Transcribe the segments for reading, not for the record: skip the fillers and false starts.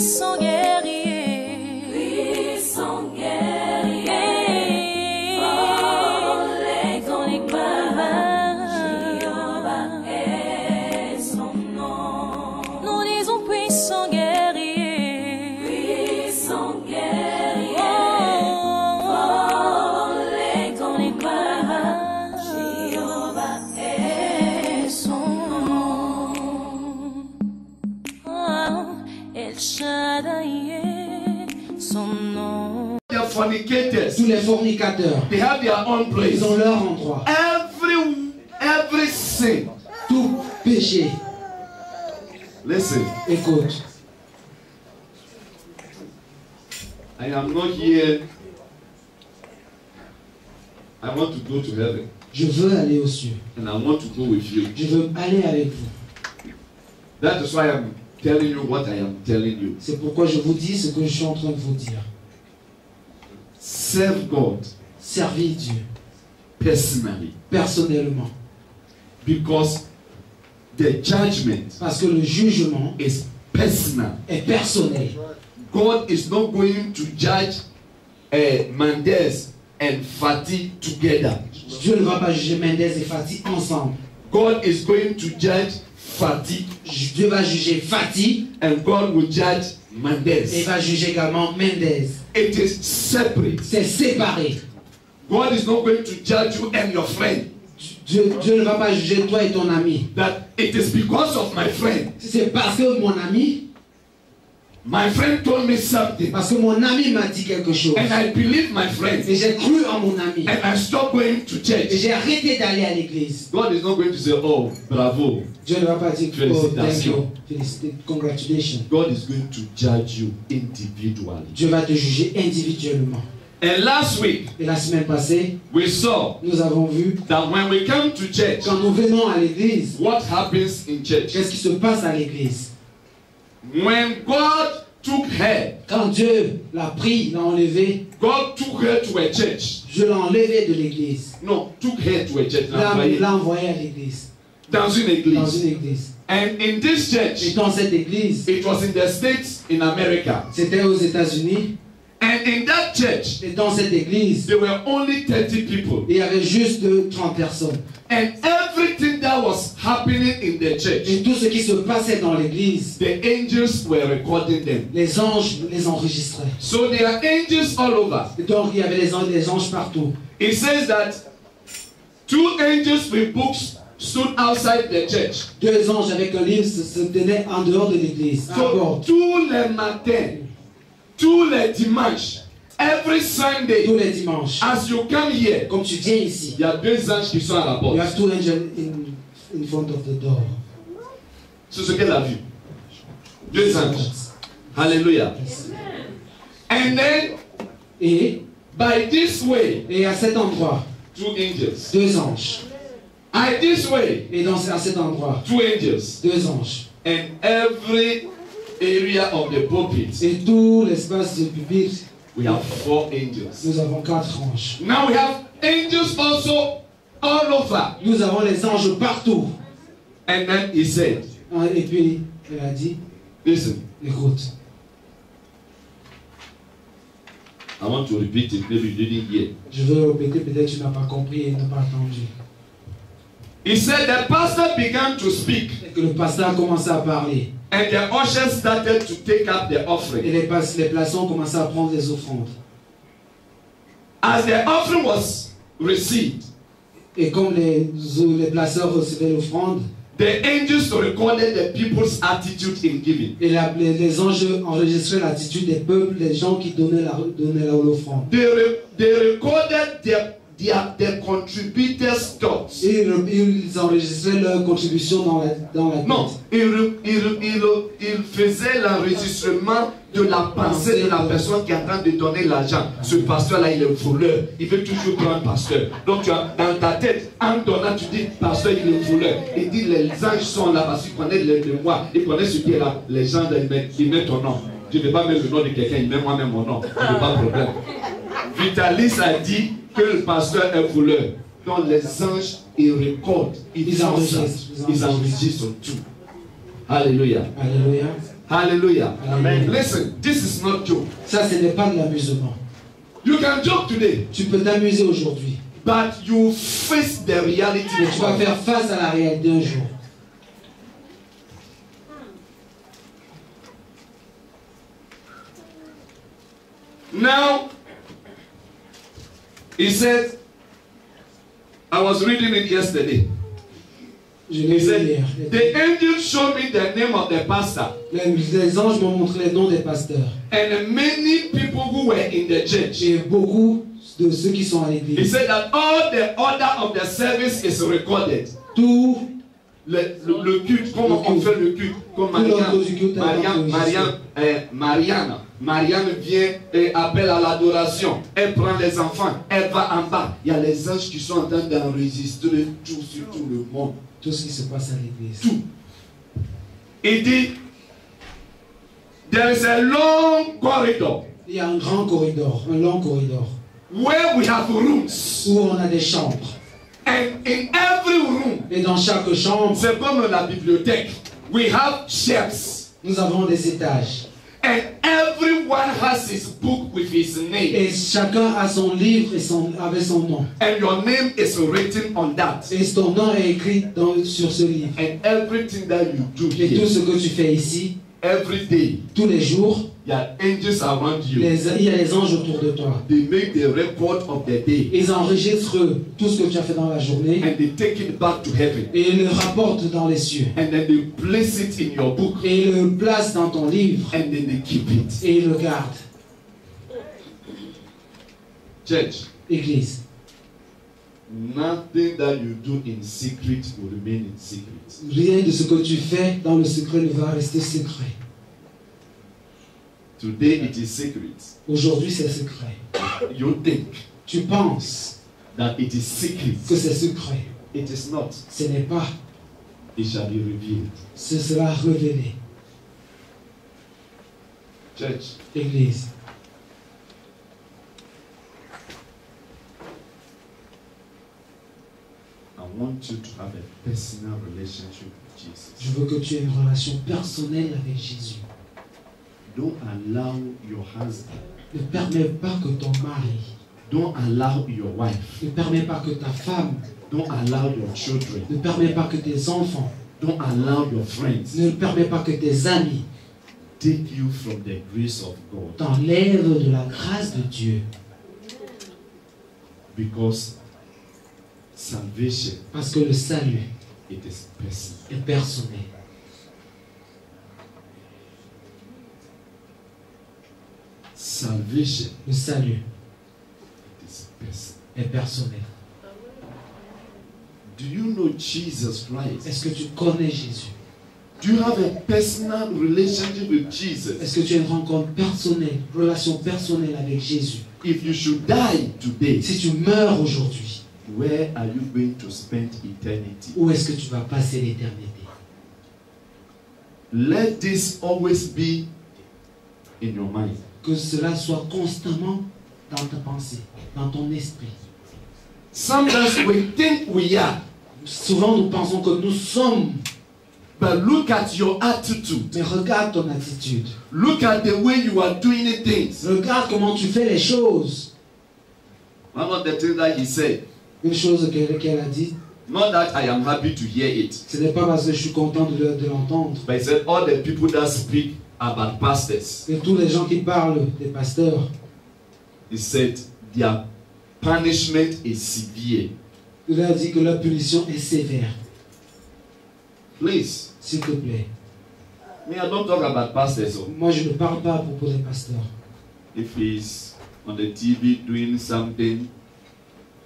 puissant guerrier. Puissant guerrier. Dans les gloires. Jéhovah est son nom. Nous disons puissant guerrier. Puissant guerrier. Dans les gloires. Jéhovah est son nom. El Shaddai est son nom. They are fornicators. Tous les fornicateurs, They have their own place. ils ont leur endroit. Every sin. Tout péché, Listen, écoute, I am not here. I want to go to heaven. je veux aller aux cieux. And I want to go with you. Je veux aller avec vous. That is why I'm telling you what I am telling you. C'est pourquoi je vous dis ce que je suis en train de vous dire. Serve God Servez Dieu personally. personnellement. Because the judgment Parce que le jugement is personal. est personnel. God is not going to judge Mendes and Fatih together. Dieu ne va pas juger Mendez et Fatih ensemble. God is going to judge Fatih Dieu va juger Fatih and God will judge et Mendes. va juger également Mendez. It is separate. C'est séparé. God is not going to judge you and your friend. Dieu ne va pas juger toi et ton ami. That it is because of my friend. C'est parce que mon ami, My friend told me something. parce que mon ami m'a dit quelque chose. And I believe my friend. Et j'ai cru en mon ami. And I stopped going to Et church. j'ai arrêté d'aller à l'église. God is not going to say, oh, bravo. Dieu ne va pas dire oh, thank you, Félicitations. congratulations. God is going to judge you individually. Dieu va te juger individuellement. And last week, Et la semaine passée, we saw nous avons vu that when we come to church, quand nous venons à l'église, what happens in church? qu'est-ce qui se passe à l'église? When God took her, Quand Dieu l'a pris, l'a enlevé, God took her to a church. Dieu l'a enlevé de l'église. No, took her to a church. L'a envoyé à l'église. Dans une Dans église. une église. And in this Et church, dans cette église, it was in the States in America. c'était aux États-Unis. And in that church, Et dans cette église, there were only 30 people. il y avait juste 30 personnes. And everything that was happening in the church, Et tout ce qui se passait dans l'église, the angels were recording them. les anges les enregistraient. So there are angels all over. Et donc il y avait les anges partout. It says that 2 angels with books stood outside the church. 2 anges avec un livre se tenaient en dehors de l'église. à la So porte. tous les matins, tous les dimanches, every Sunday, Tous les dimanches. as you come here, Comme tu viens ici, il y a 2 anges qui sont à la you porte. have 2 angels in front of the door. C'est ce qu'elle a vu. 2 anges. Hallelujah. And then, Et by this way, à cet endroit, 2 angels. 2 anges. By this way, Et à cet endroit, 2 angels. 2 anges. And every area of the pulpit, Et tout l'espace du pupitre, we have 4 angels. nous avons 4 anges. Now we have angels also all over. Nous avons les anges partout. And then he said, Et puis, elle a dit, listen, écoute, I want to repeat it, maybe you didn't hear. je veux répéter, peut-être que tu n'as pas compris et n'as pas entendu. He said the pastor began to speak Et que le pasteur a commencé à parler. and the ushers started to take up the Et offering. les plaçants ont commencé à prendre les offrandes. As the offering was received, Et comme les placeurs recevaient l'offrande, the angels recorded the people's attitude in giving. et les anges enregistraient l'attitude des peuples, des gens qui donnaient l'offrande. They recorded their contributors' thoughts. Et ils enregistraient leur contribution dans la tête. Non, il faisait l'enregistrement de la pensée de la personne qui est en train de donner l'argent. Ce pasteur-là, il est voleur. Il veut toujours prendre pasteur. Donc, tu as dans ta tête, en donnant, tu dis, pasteur, il est voleur. Il dit, les anges sont là parce qu'ils connaissent le moi. Ils connaissent ce qui est là. Les gens, ils mettent ton nom. Je ne vais pas mettre le nom de quelqu'un, il met moi-même mon nom. Il n'y a pas de problème. Vitalis a dit que le pasteur est voleur. Donc, les anges, ils recordent. Ils enregistrent tout. Alléluia. Alléluia. Hallelujah. Amen. Listen, this is not joke. Ça, ce n'est pas de l'amusement. You can joke today, Tu peux t'amuser aujourd'hui, but you face the reality. mais tu vas faire face à la réalité un jour. Now, he said, I was reading it yesterday. Je He l'ai vu said, hier. the angel showed me the name of the pastor Les anges m'ont montré les noms des pasteurs. and many people who were in the church. Et beaucoup de ceux qui sont à He l'église. said that all the order of the service is recorded. Tout Le culte, comment on fait le culte? Comme Marianne vient et appelle à l'adoration. Elle prend les enfants, elle va en bas. Il y a les anges qui sont en train d'enregistrer tout sur tout le monde. tout ce qui se passe à l'église. Tout. Il dit, there is a long corridor. Il y a un grand corridor, un long corridor, Where we have rooms. où on a des chambres. And in every room, Et dans chaque chambre, c'est comme la bibliothèque. We have shelves. nous avons des étages. And everyone has his book with his name. Et chacun a son livre et avec son nom. And your name is written on that. Et ton nom est écrit sur ce livre. And everything that you do Et tout here, ce que tu fais ici, every day, tous les jours, there are angels around you. il y a les anges autour de toi. They make the record of the day. Ils enregistrent tout ce que tu as fait dans la journée And they take it back to heaven. et ils le rapportent dans les cieux. And then they place it in your book. Et ils le placent dans ton livre And then they keep it. et ils le gardent. Church, Église, nothing that you do in secret will remain in secret. rien de ce que tu fais dans le secret ne va rester secret. Today it is secret. Aujourd'hui, c'est secret. You think Tu penses that it is secret. que c'est secret. It is not. Ce n'est pas. It shall be revealed. Ce sera révélé. Church, Église, I want you to have a personal relationship with Jesus. je veux que tu aies une relation personnelle avec Jésus. Don't allow your husband, Ne permets pas que ton mari, don't allow your wife, ne permets pas que ta femme, don't allow your children, ne permets pas que tes enfants, don't allow your friends ne permets pas que tes amis take you from the grace of God. t'enlèvent de la grâce de Dieu. Because salvation, Parce que le salut it is personal. est personnel. Salvation, Le salut it is personal. est personnel. Do you know Jesus Christ? Est-ce que tu connais Jésus? Do you have a personal relationship with Jesus? Est-ce que tu as une rencontre personnelle, relation personnelle avec Jésus? If you should die today, Si tu meurs aujourd'hui, where are you going to spend eternity? où est-ce que tu vas passer l'éternité? Let this always be in your mind. Que cela soit constamment dans ta pensée, dans ton esprit. Sometimes we think we are, Souvent nous pensons que nous sommes, but look at your attitude. mais regarde ton attitude. Look at the way you are doing things. Regarde comment tu fais les choses. One of the things that he said, Une chose qu'elle a dit, not that I am happy to hear it, ce n'est pas parce que je suis content de l'entendre. but he said all the people that speak about pastors, Et tous les gens qui parlent des pasteurs, he said their punishment is severe. il a dit que la punition est sévère. Please, S'il te plaît. me, I don't talk about pastors. Oh. Moi, je ne parle pas à propos des pasteurs. If he's on the TV doing something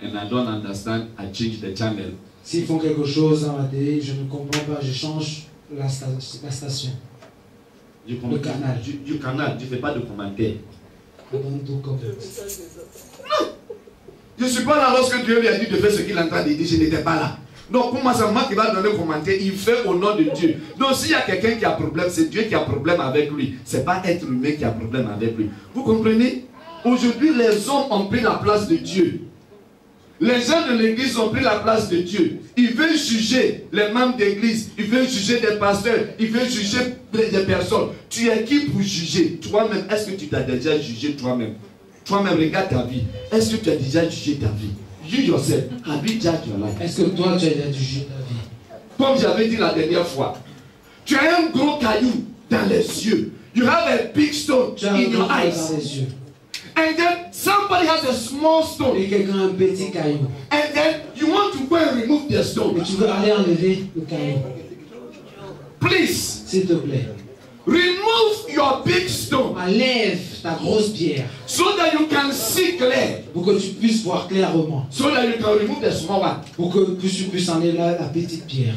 and I don't understand, I change the channel. S'ils font quelque chose dans la télé, je ne comprends pas, je change la station. Le canal. Du canal, tu ne fais pas de commentaires. I don't do comment. Je ne suis pas là lorsque Dieu lui a dit de faire ce qu'il est en train de dire, je n'étais pas là. Donc, pour moi, c'est moi qui va donner le commentaire. Il fait au nom de Dieu. Donc, s'il y a quelqu'un qui a problème, c'est Dieu qui a problème avec lui. Ce n'est pas être humain qui a problème avec lui. Vous comprenez? Aujourd'hui, les hommes ont pris la place de Dieu. Les gens de l'église ont pris la place de Dieu. Ils veulent juger les membres d'église. Ils veulent juger des pasteurs. Ils veulent juger des personnes. Tu es qui pour juger? Toi-même, est-ce que tu t'as déjà jugé toi-même? Toi-même, regarde ta vie. Est-ce que tu as déjà jugé ta vie? You yourself, have you judged your life? Est-ce que toi, tu as déjà jugé ta vie? Comme j'avais dit la dernière fois, tu as un gros caillou dans les yeux. You have a big stone Tu as un in your gros caillou eyes. dans les yeux. And then somebody has a small stone. Et quelqu'un a un petit caillou. And then you want to go and remove the Et stone. tu veux aller enlever le caillou. Please, S'il te plaît. remove your big stone Enlève ta grosse pierre so that you can see clear. pour que tu puisses voir clairement. So that you can remove the small one. Pour que tu puisses enlever la petite pierre.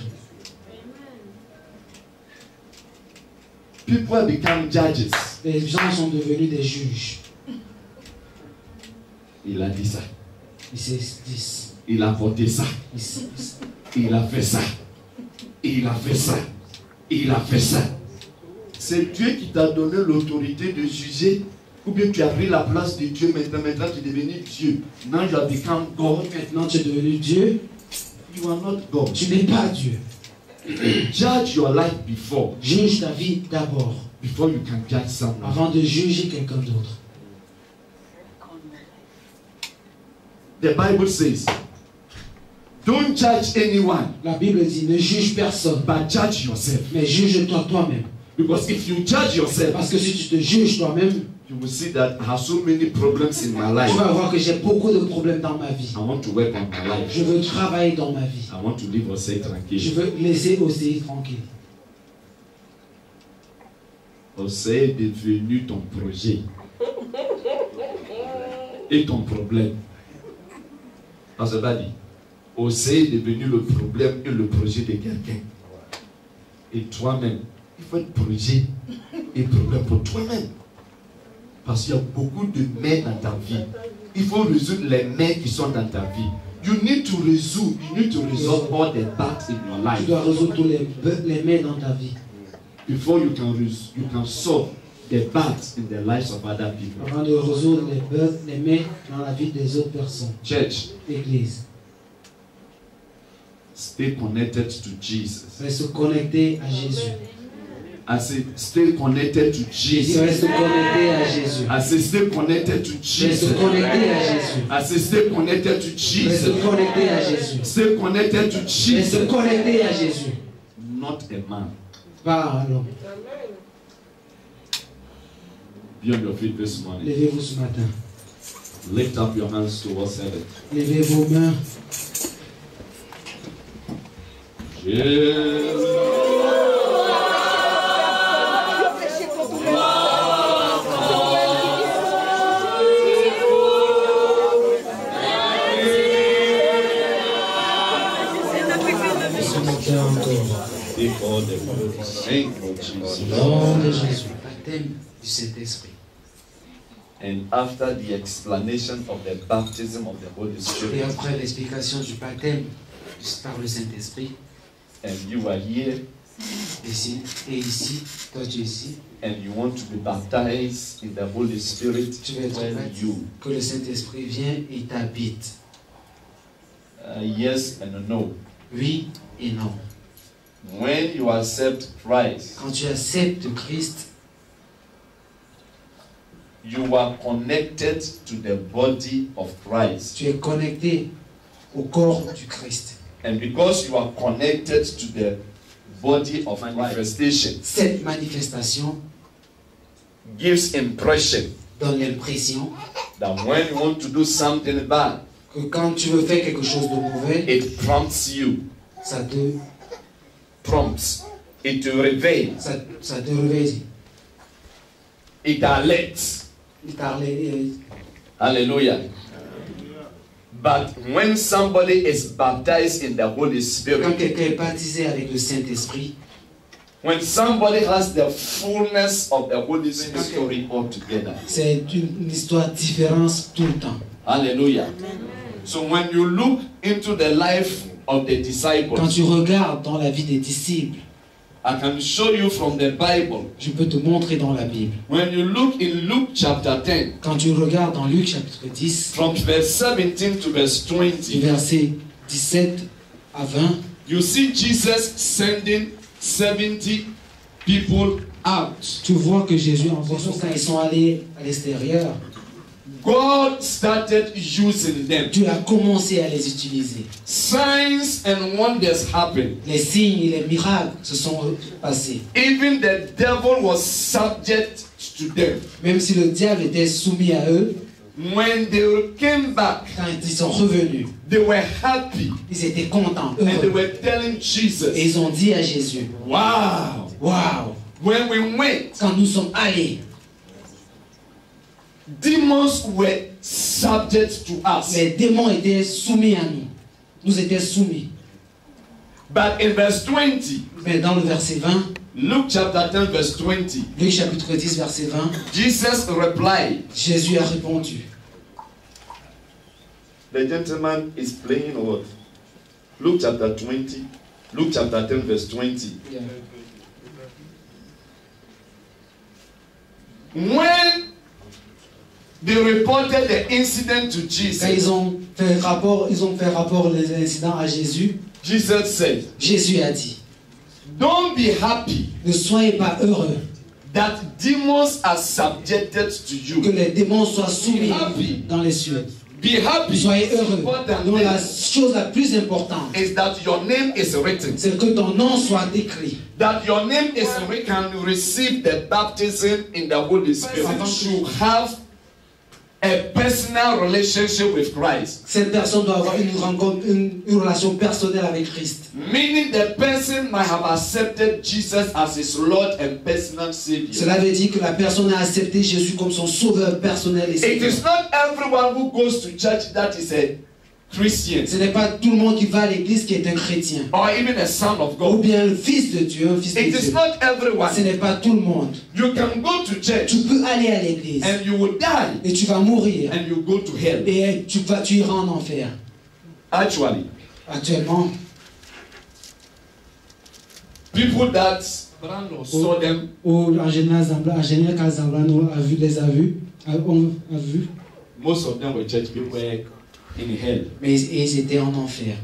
People have become judges. Les gens sont devenus des juges. Il a dit ça. Ils se disent. Il a voté ça. Ils Il a fait ça. Il a fait ça. Il a fait ça. C'est Dieu qui t'a donné l'autorité de juger. Ou bien tu as pris la place de Dieu. Maintenant tu es devenu Dieu. Now you have become God. Maintenant tu es devenu Dieu. You are not God. Tu n'es pas Dieu. Judge your life before. Juge ta vie d'abord. Before you can judge someone. Avant de juger quelqu'un d'autre. The Bible says, don't judge anyone, La Bible dit ne juge personne. but judge yourself. Mais juge-toi toi-même. Because if you judge yourself, Parce que si tu te juges toi-même, you will see that I have so many problems in my life. tu vas voir que j'ai beaucoup de problèmes dans ma vie. I want to work on my life. Je veux travailler dans ma vie. I want to live aussi Je tranquille. veux laisser aussi tranquille. Aussi est devenu ton projet et ton problème. Non, c'est pas dit. Aussi est devenu le problème et le projet de quelqu'un. Et toi-même, il faut être projet et problème pour toi-même. Parce qu'il y a beaucoup de mais dans ta vie. Il faut résoudre les mais qui sont dans ta vie. You need to resolve all the battles in your life. Tu dois résoudre tous les mais dans ta vie. Before you can solve the battles in the lives of other people. Avant de résoudre les mais dans la vie des autres personnes. Church, Église. stay connected to Jesus. Reste connecté à Jésus. I say, stay connected to Jesus. Reste connecté à Jésus. I say, stay connected to Jesus. Reste connecté à Jésus. I say, stay connected to Jesus. Reste connecté à Jésus. Stay connected to Jesus. Reste connecté à Jésus. Not a man. Pas un homme. Be on your feet this morning. Levez-vous ce matin. Lift up your hands towards heaven. Levez vos mains. Nom de Jésus. Baptême du Saint-Esprit. And after the explanation of the baptism of the Holy Et Spirit, après l'explication du baptême par le Saint-Esprit, and you are here, ici, et ici, toi tu es ici, and you want to be baptized in the Holy Spirit, tu vas être when baptisé, you, que le Saint-Esprit vienne et t'habite. yes and no. Oui et non. When you accept Christ, Quand tu acceptes Christ, you are connected to the body of Christ. tu es connecté au corps du Christ. And because you are connected to the body of manifestation, Cette manifestation gives impression donne l'impression that when you want to do something bad, que quand tu veux faire quelque chose de mauvais, it prompts you, ça te it te réveille, ça te réveille. it alerts. Il parlait, Hallelujah. But when somebody is baptized in the Holy quand Spirit, quelqu'un est baptisé avec le Saint-Esprit, when somebody has the fullness of the Holy Spirit altogether, c'est une histoire différente tout le temps. hallelujah. So when you look into the life of the Quand disciples, tu regardes dans la vie des disciples, I can show you from the Bible. Je peux te montrer dans la Bible. When you look in Luke chapter 10, Quand tu regardes dans Luc chapitre 10, from verse 17 to verse du 20, verset 17 à 20, you see Jesus sending 70 people out. tu vois que Jésus envoie son quand ils sont allés à l'extérieur. God started using them. Dieu a commencé à les utiliser. Signs and wonders happened. Les signes et les miracles se sont passés. Even the devil was subject to them. Même si le diable était soumis à eux, When they came back, quand ils sont revenus, they were happy ils étaient contents, and they heureux. were telling Et Jesus, ils ont dit à Jésus, wow, waouh, when we went, quand nous sommes allés, demons were subject to us. les démons étaient soumis à nous. Nous étions soumis. But in verse 20, Mais dans le verset 20, Luke chapter 10 verse 20, Luc chapitre 10, verset 20, Jesus replied, Jésus a répondu. the gentleman is playing what? Luke chapter 20, Luke chapter 10 verse 20. When they reported the incident to Quand Jesus, ils ont fait rapport les incidents à Jésus, Jesus said, Jésus a dit, don't be happy ne soyez pas heureux that demons are subjected to que you. les démons soient soumis Happy. dans les cieux. Be happy. Soyez heureux. More than Donc la this chose la plus importante, is that your name is written. c'est que ton nom soit écrit. That your name is written. Can receive the baptism in the Holy Spirit. You have a personal relationship with Christ. Cette personne doit avoir une rencontre, une relation personnelle avec Christ. Meaning the person might have accepted Jesus as his Lord and personal Savior. Cela veut dire que la personne a accepté Jésus comme son sauveur personnel et It sauveur. is not everyone who goes to church that is a Christian Ce n'est pas tout le monde qui va à l'église qui est un chrétien. or even a son of Ou God. bien le fils de Dieu, un fils de It is Dieu. not everyone. Ce n'est pas tout le monde. You can go to church Tu peux aller à l'église and you will die et tu vas mourir. and you go to hell. Et tu iras en enfer. Actually, Actuellement, people that saw them, en général, quand Zambrano les a vus, most of them were church people in hell. mais ils étaient en enfer.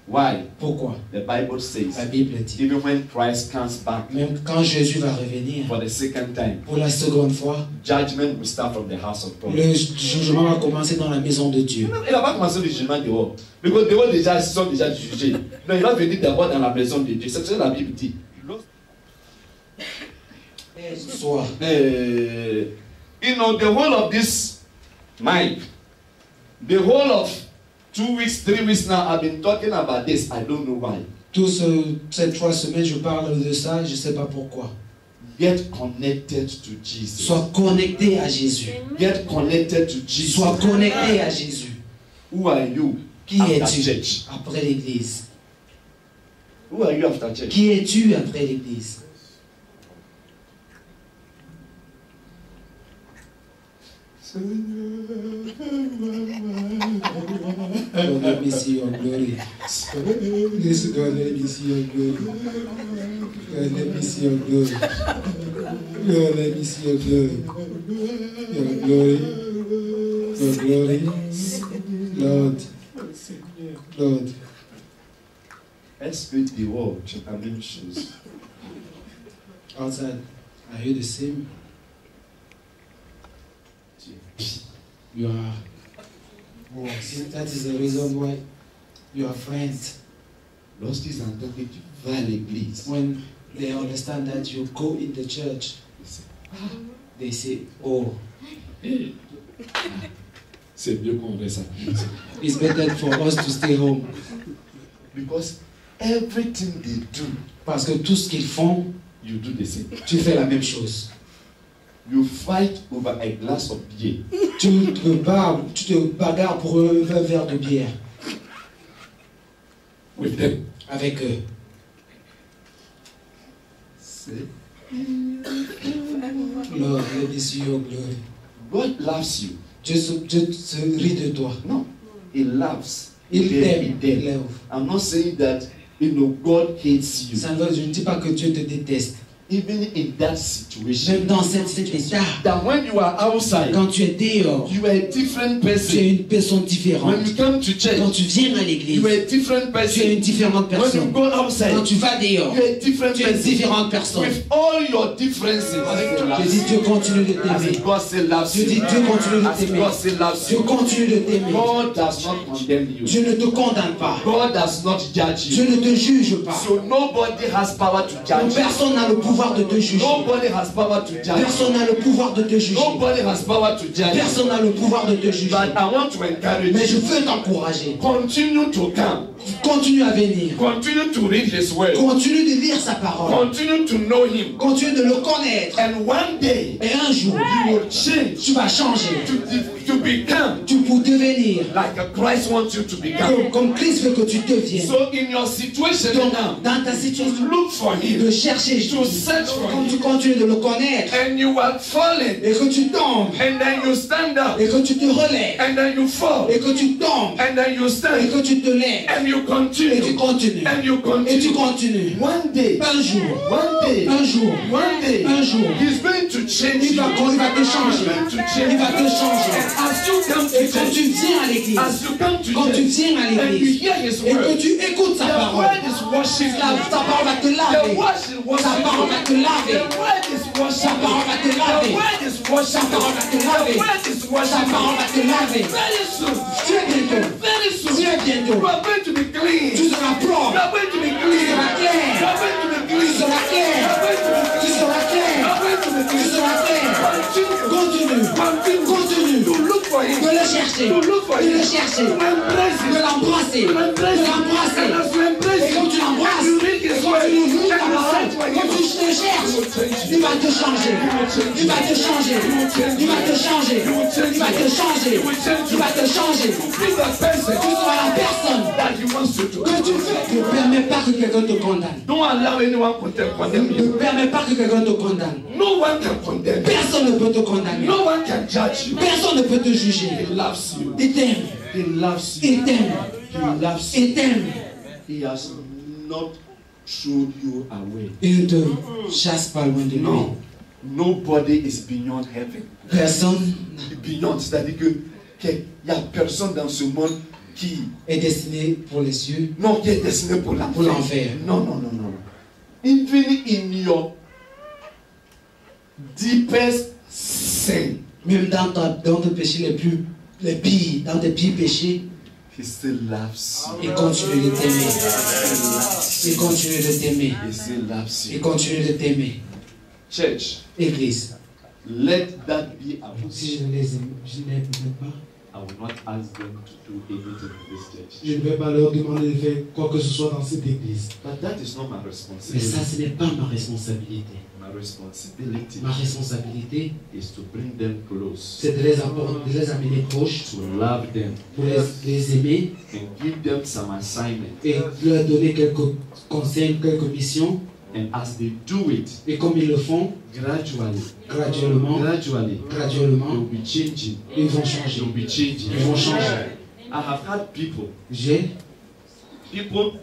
Why? Pourquoi? The Bible says, La Bible dit, even when Christ comes back même quand Jésus va revenir, for the second time, pour la seconde fois, judgment will start from the house of God. le jugement va commencer dans la maison de Dieu. Il n'a pas commencé le jugement dehors. Parce que dehors déjà, ils sont déjà jugés. Donc il va venir d'abord dans la maison de Dieu. C'est ce que la Bible dit. Soit. You know, the whole of this Mike, the whole of 2 weeks, 3 weeks now, I've been talking about this. I don't know why. Ces 3 semaines, je parle de ça, je ne sais pas pourquoi. Get connected to Jesus. Sois connecté à Jésus. Get connected to Jesus. Sois connecté à Jésus. Who are you? Qui After es-tu church. après l'église? Who are you after church? Qui es-tu après l'église? Oh, let me see your glory. Yes, God, let me see your glory. God, let me see your glory. God, let me see your glory. Your glory. Your glory. Lord. Lord. Est-ce que dehors, tu as la même chose? Outside, are you the same? You are. Oh, that is the reason why you are friends. Lorsqu'ils entendent que tu vas à l'église, When they understand that you go in the church, they say, oh, c'est mieux qu'on reste à la maison. it's better for us to stay home. Because everything they do, Parce que tout ce qu'ils font, you do the same. tu fais la même chose. You fight over a glass of beer. Tu te bagarres pour un verre de bière With them. avec eux. Lord, let me see your glory. God loves you. Dieu se rit de toi. No, He loves. Il He t'aime. there. Il l'aime. I'm not saying that You know, God hates you. Je ne dis pas que Dieu te déteste. Even in that situation, Même dans cet état, that when you are outside, quand tu es dehors, you are a different tu es person. une personne différente. When you come to church, Quand tu viens à l'église, you are a different tu es person. une différente When you personne. go outside, Quand tu vas dehors, you are a different tu es une person. différente personne. With all your differences, Je dis Dieu continue de as t'aimer. God still loves Je dis you. Dieu continue de As t'aimer. God still loves Dieu you. continue de t'aimer. God does not condemn you. Dieu ne te condamne pas. God does not judge Dieu you. ne te juge pas. So nobody has power to judge you. Personne n'a le pouvoir de te juger. Nobody has power to judge you. Personne n'a le pouvoir de te juger. Nobody has power to judge you. Personne n'a le pouvoir de te juger. But I want to encourage Mais je you. veux t'encourager. Continue to come. Continue à venir. Continue to read His word. Continue de lire sa parole. Continue to know Him. Continue de le connaître. And one day, Et un jour, you will change tu vas changer. to become Tu peux devenir like Christ wants you to become. comme Christ veut que tu deviennes. So in your situation Donc, now, dans ta situation, look for de Him. chercher, To search for quand tu Him. continues de le connaître, And you are falling. et que tu tombes, And then you stand up. et que tu te relèves, And then you fall. et que tu tombes, And then you et stand. que tu te lèves, And you et tu continue. continues, And you et tu continue. continues. One day. Un jour, One day. un jour, One day. un jour, He's going to change il you. va te changer. Il va te changer. As you come Et to quand church, tu viens à l'église, as you come to quand tu church, viens à and you l'église, hear His et que word, tu écoutes sa the parole, word is washing you. ta parole va te The laver. word is Sa washing parole va you. te laver. The word is Sa washing parole va te you. The laver. word is washing Sa parole va te you. laver. The word is Sa washing parole va te you. laver. Very soon. Très bientôt. Very soon. Très bientôt. You are going to be clean. Tu seras You propre. are going to be clean. Tu seras clair. You are going to be clean. Tu seras clair. You are going to be Tu clean. seras clair. You are going to be Tu clean. seras clair. Continue. Continue. Continue. To look for Him. De le chercher. To look for De Him. le chercher. To embrace De Him. l'embrasser. To De embrace Him. l'embrasser. And as you embrace Et quand Him, tu l'embrasses, you read et His quand word, tu lis ta and you parole, search for quand tu Him, te cherches, il va te changer. Il va te changer. Il va te changer. Il va te changer. Il va te changer. be the person Tu seras la personne that He wants you to que tu veux. Ne permets pas que quelqu'un te condamne. Don't allow anyone to condemn Ne you. permets pas que quelqu'un te condamne. No one can condemn you. Personne ne peut te condamner. No one can judge you. Personne ne peut te juger. He loves you. Il t'aime. He loves you. Il t'aime. He loves you. Il t'aime. He has not thrown you away. Il ne te chasse pas loin de lui. No. Nobody is beyond heaven. Personne Beyond, c'est-à-dire que il n'y a personne dans ce monde qui est destiné pour les cieux. non, qui est destiné pour l'enfer. Non, non, non, non. Even in your deepest sin, Même dans tes péchés les pires, dans tes pires péchés, He still loves you. il continue de t'aimer. Il continue de t'aimer. He still loves Il you. continue de t'aimer. Church, Église, let that be our. si je ne les aime, je ne les aime pas, I will not ask them to do anything in this church. je ne vais pas leur demander de faire quoi que ce soit dans cette église. But that is not my Mais responsibility. ça, ce n'est pas ma responsabilité. My responsibility Ma responsabilité, is to bring them close, c'est de les amener proches, to love them, pour les aimer and give them some assignment. et leur donner quelques conseils, quelques missions. And as they do it, Et comme ils le font, gradually, graduellement, they'll be changing. ils vont changer. They'll be changing. Ils vont changer. I have had people J'ai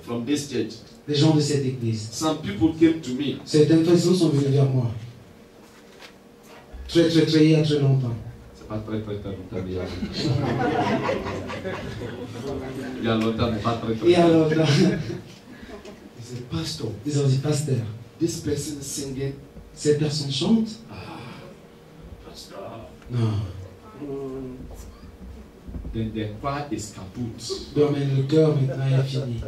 from this church. des gens de cette église. Some people came to me. Certaines personnes sont venues vers moi. Il y a très longtemps. C'est pas très longtemps, mais il y a longtemps, mais pas très Et alors, longtemps. là, He said, Pastor, ils ont dit, pasteur, this person is singing. cette personne chante? Pastor. Non. Then the choir is kaput. Non, mais le cœur maintenant est fini.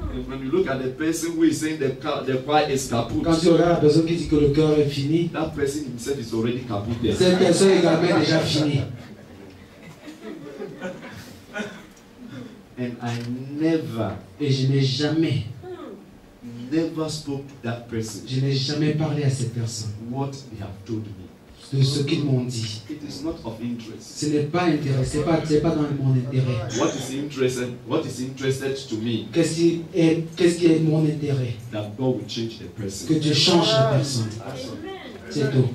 And when you look at the person who is saying the choir is kaput, Quand tu regardes la personne qui dit que le cœur est fini, that person himself is already kaput there. cette personne également est déjà finie. And I never Et je n'ai jamais spoke to that person Je n'ai jamais parlé à cette personne what they have told me. de ce qu'ils m'ont dit. It is not of interest. Ce n'est pas intéressé, c'est pas dans mon intérêt. What is interested to me, Qu'est-ce qui est mon intérêt? that God will change the person. Que Dieu change la personne. C'est tout.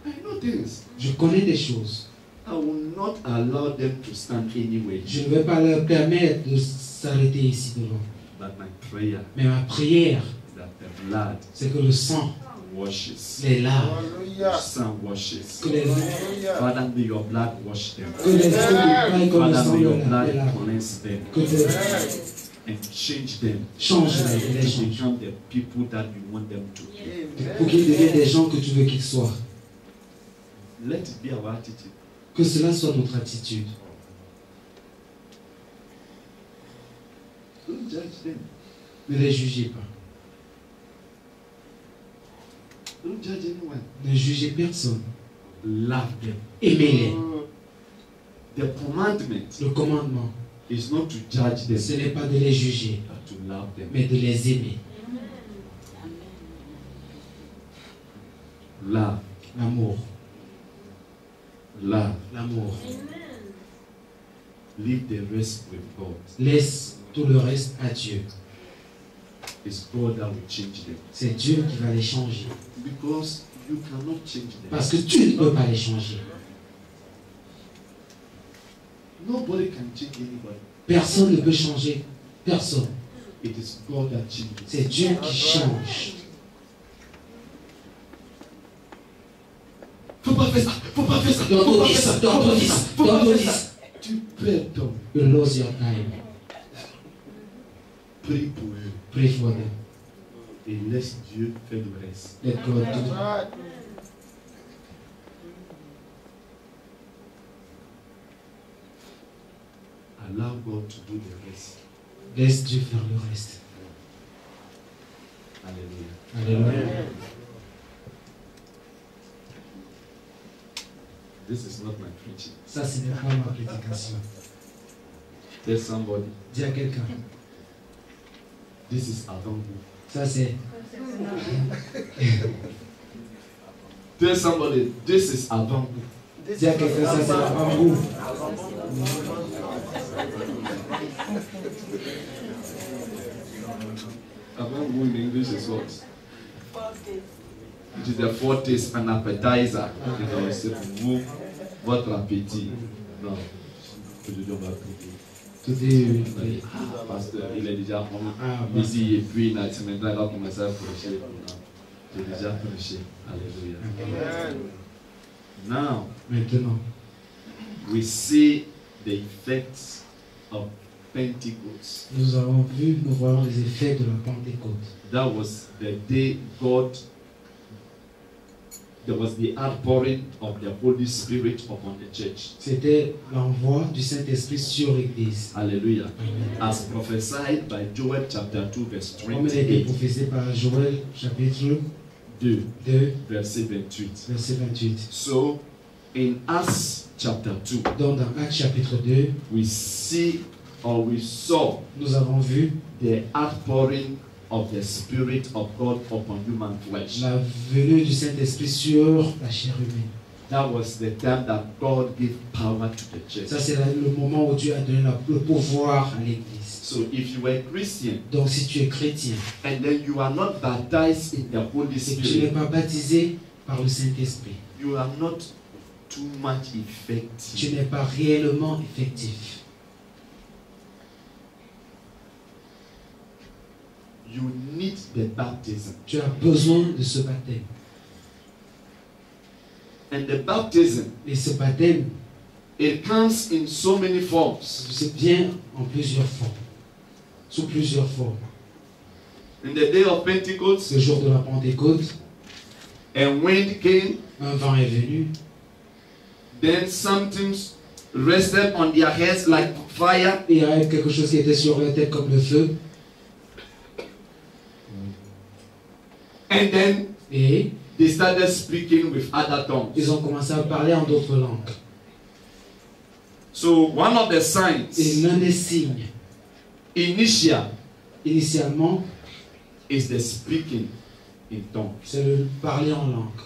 I know things. Je connais des choses. I I will not allow them to stand anyway. Je ne vais pas leur permettre de s'arrêter ici devant. But my prayer Mais ma prière, is that the blood c'est que le sang washes. les lave. The sang washes. Que les Father, may your blood wash them. eaux de paille comme le Father, sang may your les blood lave. cleanse them Que tu and change them changes les to gens. become the people that you want them to be. Pour qu'ils deviennent des gens que tu veux qu'ils soient. Let it be our attitude. Que cela soit notre attitude. Don't judge them. Ne les jugez pas. Don't judge anyone. Ne jugez personne. Love them. Aimez-les. The commandment Le commandement, is not to judge them, ce n'est pas de les juger, but to love them. mais de les aimer. Love. L'amour. Love. L'amour. Leave the rest with God. Laisse tout le reste à Dieu. It's God that will change them. C'est Dieu qui va les changer. Because you cannot change them. Parce que tu ne peux pas les changer. Nobody can change anybody. Personne ne peut changer. Personne. It is God that changes. C'est Dieu qui change. Faut pas faire ça. Faut pas faire ça. Don't Faut do pas this. faire ça. Don't do this. Faut pas Don't do faire ça. this. Tu perds ton. You lose your time. Prie pour eux. Pray for them. Et laisse Dieu faire le reste. Let God do. Allow God to do the rest. Laisse Dieu faire le reste. Hallelujah. Alléluia. This is not my preaching. Ça, ce n'est pas ma prédication. Tell somebody, Dis à quelqu'un. this is avant vous. Ça, c'est. Tell somebody, this is avant vous. Dis à quelqu'un, ça, c'est avant vous. Avant vous in English is what? It is a foretaste, an appetizer. You know, c'est pour vous, votre appétit. Non. Aujourd'hui, on va prier. Today, Ah, pasteur, il est déjà Ah, busy et puis maintenant il va commencer à prêcher. Non. J'ai déjà prêché. Alléluia. Now, maintenant, we see the effects of Pentecost. nous voyons les effets de la Pentecôte. That was the day God, there was the outpouring of the Holy Spirit upon the church. C'était l'envoi du Saint-Esprit sur l'Église. Hallelujah. As prophesied by Joel chapter 2 verse Comme il a été 28, prophétisé par Joël, chapitre 2 2, verset 28. verset 28. So, in Acts chapter 2, Donc, dans Actes chapitre 2, we see or we saw nous avons vu the outpouring of the Spirit of God upon human flesh. la venue du Saint-Esprit sur la chair humaine. That was the time that God gave power to the church. Ça, c'est le moment où Dieu a donné le pouvoir à l'Église. So if you were Christian Donc, si tu es chrétien and then you are not baptized in the Holy et que tu n'es Spirit, pas baptisé par le Saint-Esprit, you are not too much tu effective. n'es pas réellement effectif. You need the baptism. Tu as besoin de ce baptême. And the baptism, Et ce baptême, it comes in so many forms. c'est bien en plusieurs formes. Sous plusieurs formes. In the day of Pentecost, Ce jour de la Pentecôte, a wind came, un vent est venu. then something rested on their heads like fire, Et il y a quelque chose qui était sur leur tête comme le feu. and then Et they started speaking with other tongues. ils ont commencé à parler en d'autres langues. So one of the Et signs, l'un des signes, initial, initialement, is the speaking in tongues. c'est le parler en langue.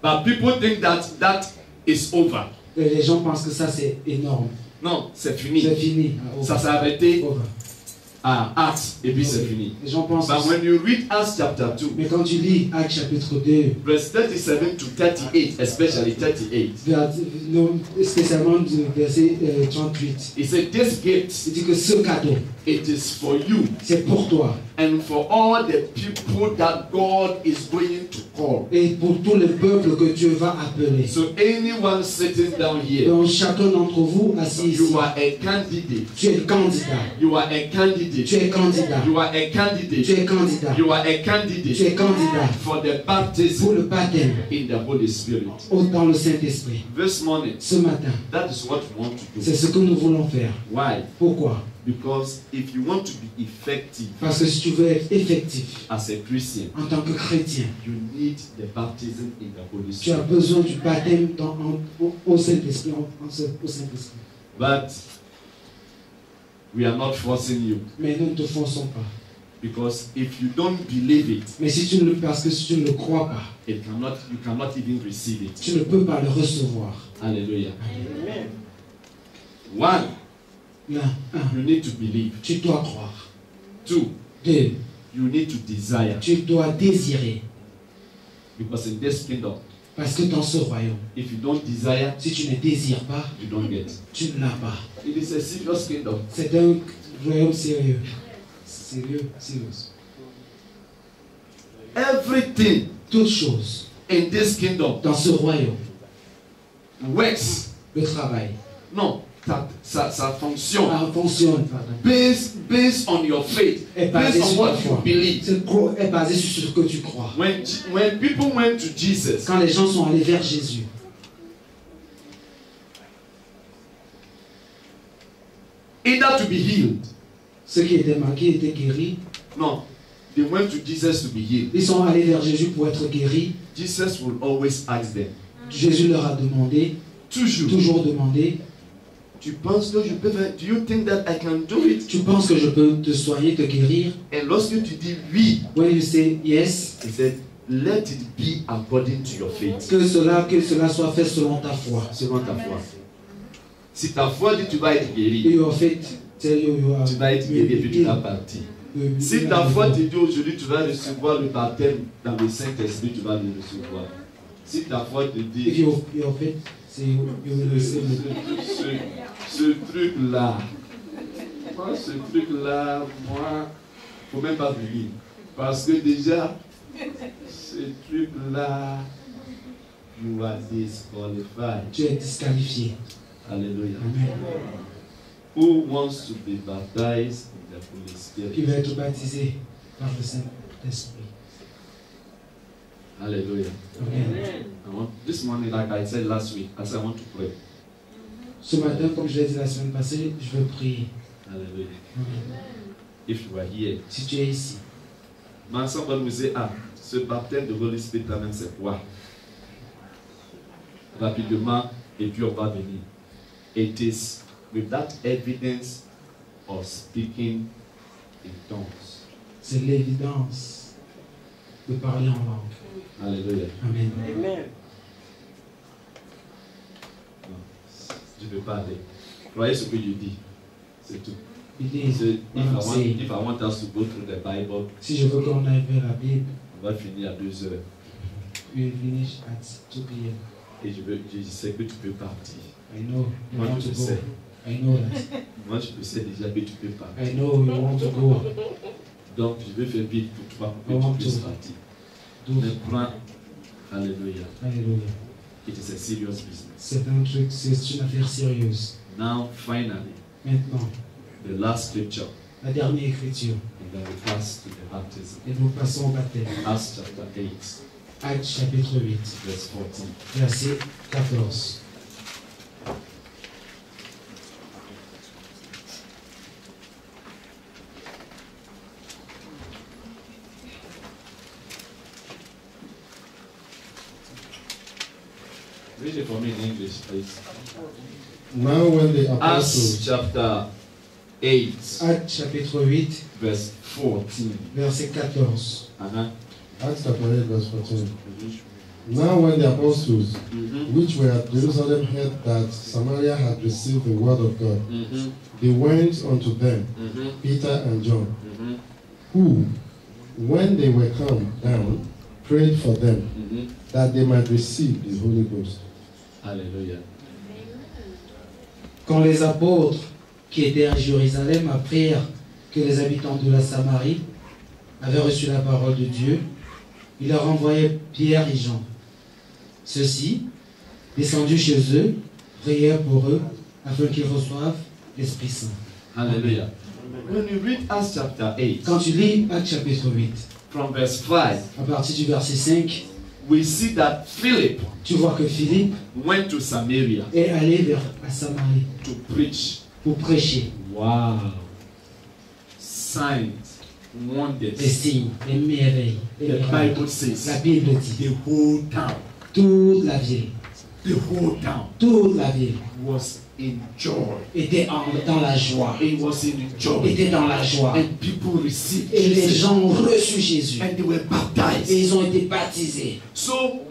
But people think that that is over. Et les gens pensent que ça c'est énorme. Non, c'est C'est fini. fini. Ça s'est arrêté Over. Acts, et puis c'est fini. Les gens pensent. But when you read Acts chapter 2, Mais quand tu lis Actes chapitre 2, verse 37 to 38, especially 38, non, spécialement du verset 38, it said, this gift, il dit que ce cadeau, it is for you c'est pour toi and for all the people that God is going to call. et pour tout le peuple que Dieu va appeler. So anyone sitting down here, Donc chacun d'entre vous assis ici, you are a candidate. tu es candidat. You are a candidate. Tu es candidat. You are a Tu candidate. es candidat. You are a Tu es candidate candidat for the pour baptism le baptême in the Holy Spirit. dans le Saint-Esprit. This morning, Ce matin, that is what we want to c'est do. ce que nous voulons faire. Why? Pourquoi? Because if you want to be effective Parce que si tu veux être effectif as a Christian, en tant que chrétien, you need the baptism in the Holy tu as Spirit. besoin du baptême au Saint-Esprit. Au Saint-Esprit. But we are not forcing you. Mais nous ne te forçons pas. Because if you don't believe it, Mais parce que si tu ne le crois pas, you cannot even receive it. tu ne peux pas le recevoir. Hallelujah. One, Là, you need to believe. tu dois croire. Two, 2, you need to desire. tu dois désirer. Because in this kingdom, Parce que dans ce royaume, if you don't desire, si tu ne désires pas, you don't get. tu ne l'as pas. It is a serious kingdom. C'est un royaume sérieux. Sérieux, sérieux. Everything Toutes choses in this kingdom dans ce royaume, works. le travail, No, ça fonctionne. fonctionne, pardon. Based on your faith. Est basé Based on sur what ta you foi. believe. Est basé sur ce que tu crois. When people went to Jesus, Quand les gens sont allés vers Jésus, either to be healed. ceux qui étaient guéris, No, they went to Jesus to be healed. ils sont allés vers Jésus pour être guéris. Jesus will always ask them. Jésus leur a demandé, toujours demandé, Tu penses que je peux faire? Do you think that I can do it? tu penses que je peux te soigner, te guérir? And lorsque tu dis oui, When you say yes, he said, let it be according to your faith. que cela soit fait selon ta foi. Selon ta foi. Si ta foi dit tu vas être guéri, Et en fait, tu vas être guéri et puis tu vas partir. Si ta foi te dit aujourd'hui tu vas recevoir le baptême dans le Saint-Esprit, tu vas le recevoir. Si ta foi te dit Et en fait, c'est ce truc-là, moi, faut même pas venir. Parce que déjà, ce truc-là, you are disqualified. tu es disqualifié. Alléluia. Amen. Who wants to be baptized in the Holy Qui Spirit? va être baptisé par le Saint-Esprit. Hallelujah. Amen. This morning, like I said last week, I said I want to pray. Ce matin, comme je l'ai dit la semaine passée, je veux prier. Hallelujah. Amen. If you are here, Si tu es ici, man, somebody will say, ah, ce baptême de Holy Spirit, quand même, c'est quoi? Rapidement, et puis on va venir. It is with that evidence of speaking in tongues. c'est l'évidence de parler en langue. Alléluia. Amen. Non, je ne peux pas aller. Croyez ce que je dis. C'est tout. L'idée, So if c'est I want us to go through the Bible, si je veux qu'on aille vers la Bible, on va finir à 2 heures. we finish at 2 p.m. Et je sais que tu peux partir. I know you Moi, want je to sais. go. I know that. Moi, je sais déjà que tu peux partir. I know you want to go. Donc, je vais faire vite pour toi pour I que want tu puisses to. partir. Do. Mais prends. Alléluia. Alléluia. It is a serious business. C'est un truc, c'est une affaire sérieuse. Now, finally, Maintenant, the last scripture, la dernière écriture. and then we pass to the baptism. Et nous passons au baptême. Acts chapter 8, Actes chapitre 8, verse 14. verset 14. Read it for me in English, please. Now when the Acts apostles chapter 8, Actes chapitre 8, verse 14. verset 14. Uh-huh. Acts chapter 8 verse 14. Now when the apostles, which were at Jerusalem, heard that Samaria had received the word of God, they went unto them, Peter and John, who, when they were come down, prayed for them, that they might receive the Holy Ghost. Alléluia. Quand les apôtres qui étaient à Jérusalem apprirent que les habitants de la Samarie avaient reçu la parole de Dieu, ils leur envoyaient Pierre et Jean. Ceux-ci, descendus chez eux, prièrent pour eux afin qu'ils reçoivent l'Esprit Saint. Alléluia. When you read Acts chapter 8, Quand tu lis Actes chapitre 8, from verse 5, à partir du verset 5, we see that Philip tu vois que Philippe went to Samaria est allé vers la Samarie to preach. pour prêcher Wow. Signs, les wonders. signes, les merveilles, les The miracles. Bible says La Bible dit, the whole town, toute la ville, toute la ville was in joy. était dans la joie. It was in joy. Était dans la joie. And people received Et les Jesus. gens ont reçu Jésus. And they were baptized. Et ils ont été baptisés. So,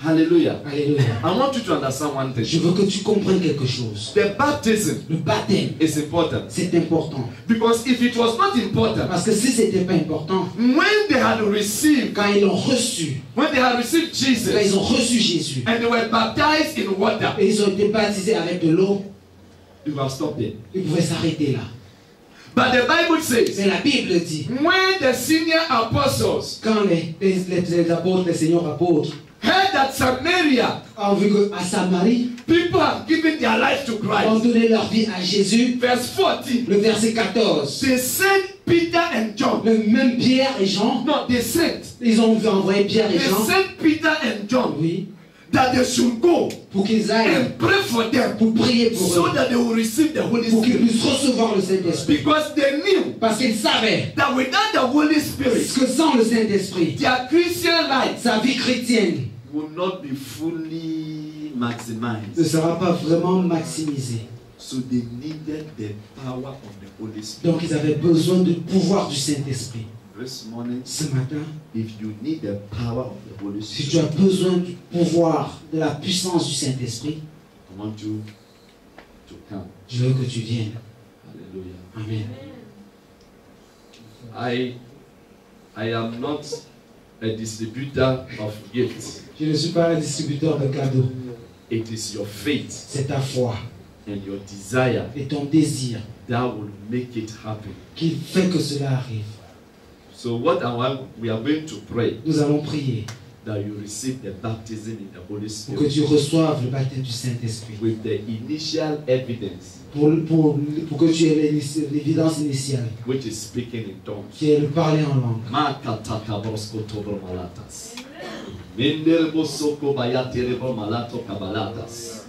hallelujah. Alléluia. I want you to understand one Je thing. veux que tu comprennes quelque chose. The baptism Le baptême, is important. c'est important. Because if it was not important, Parce que si ce n'était pas important, when they had received, quand ils l'ont reçu, when they had received quand ils Jesus, ont reçu Jésus, and they were baptized in water, et ils ont été baptisés avec de l'eau, you have stopped there. ils pouvaient s'arrêter là. But the Bible says, Mais la Bible dit, when the senior apostles quand les apôtres, les seigneurs apôtres, heard that Samaria, ont vu qu'à Samarie, people have given their life to ont Christ, donné leur vie à Jésus, verse 14, le verset 14, they sent Peter and John. le même Pierre et Jean, No, they sent. ils ont envoyé Pierre et They Jean, sent Peter and John oui, that they should go pour qu'ils aillent, and pray for them pour prier pour so eux, that they will receive the Holy pour qu'ils Spirit. puissent recevoir le Saint-Esprit. Because they knew Parce qu'ils savaient that without the Holy Spirit, que sans le Saint-Esprit, their Christian life sa vie chrétienne will not be fully maximized. ne sera pas vraiment maximisée. So they needed the power of the Holy Spirit. Donc ils avaient besoin du pouvoir du Saint-Esprit. This morning, Ce matin, if you need the power of the Holy si tu as Spirit, besoin du pouvoir, de la puissance du Saint-Esprit, I want you to come. je veux que tu viennes. Hallelujah. Amen. I am not a distributor of gifts. Je ne suis pas un distributeur de cadeaux. It is your faith C'est ta foi and your desire et ton désir that will make it happen. qui fait que cela arrive. So we are going to pray Nous allons prier that you receive the baptism in the Holy pour que Spirit tu reçoives le baptême du Saint-Esprit. with the initial evidence, Pour que tu aies l'évidence initiale, which is speaking in tongues. qui est le parler en langue. Minde bosoko bayate rebo malato kabalatas.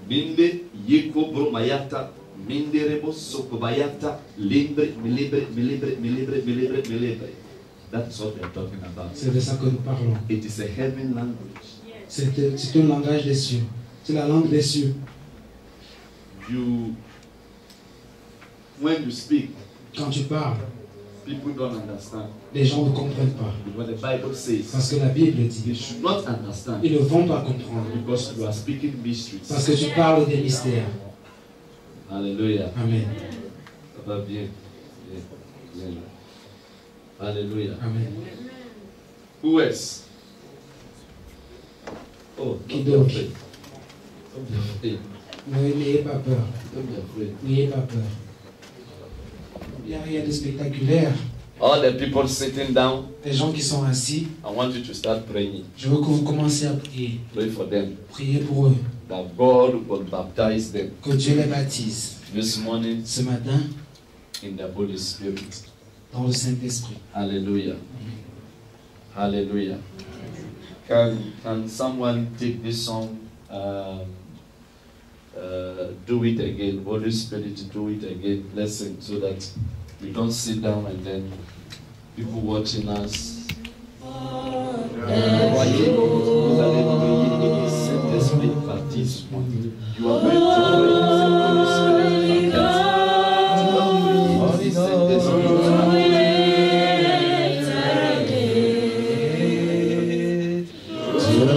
Minde yeko bro mayata. Minde rebo soko bayata. Libre. That's what they're talking about. C'est de ça que nous parlons. It is a heaven language. C'est un langage des cieux. C'est la langue des cieux. When you speak, Quand tu parles, people don't understand. les gens ne comprennent pas. What the Bible says, Parce que la Bible they dit, should not understand ils ne vont pas comprendre. because you are speaking mysteries. Parce que tu parles des mystères. Hallelujah. Amen. Ça va bien. Bien. Hallelujah. Amen. Who else? Oh, Qui don't be d'autre? afraid. Don't be afraid. N'ayez pas peur. Don't be afraid. N'ayez pas peur. Il n'y a rien de spectaculaire. All the people sitting down, Les gens qui sont assis, I want you to start praying. je veux que vous commenciez à prier. Pray for them. Priez pour eux. That God will baptize them Que Dieu les baptise. this morning Ce matin, in the Holy Spirit. dans le Saint-Esprit. Hallelujah. Hallelujah. Can someone take this song? Do it again. Holy Spirit, do it again. Let's sing so that we don't sit down and then people watching us. Voyez, vous allez prier Saint-Esprit baptise. You are going to pray Saint-Esprit baptise. Saint-Esprit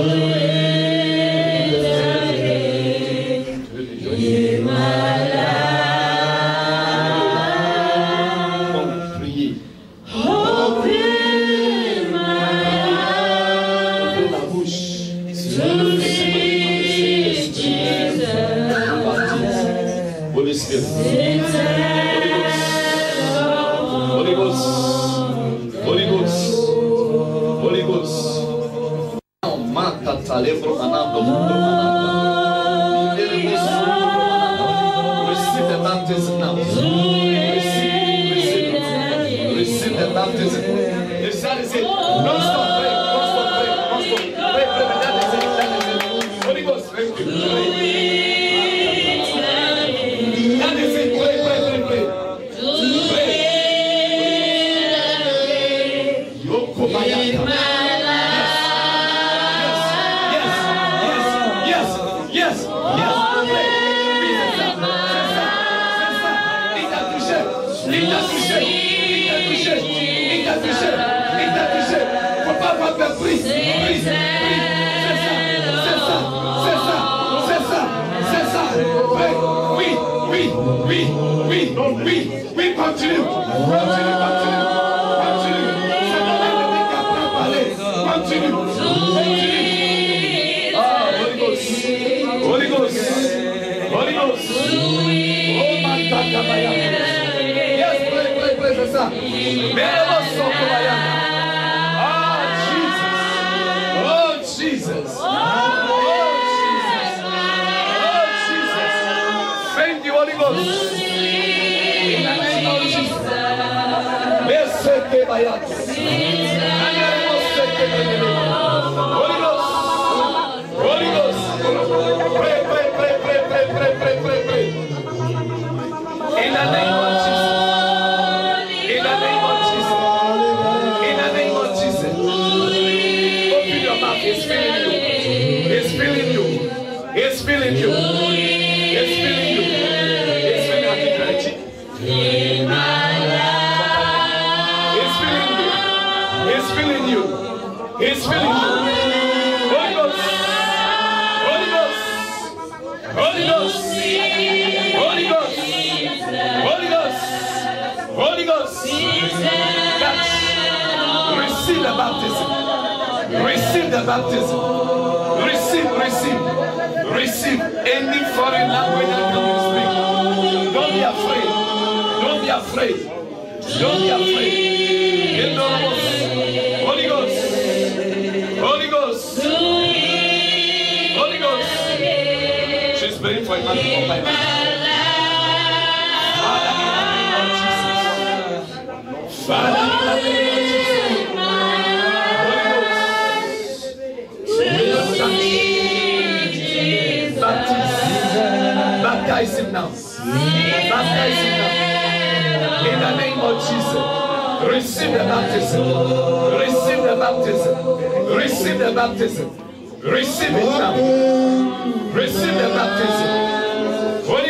Holy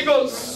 Ghost.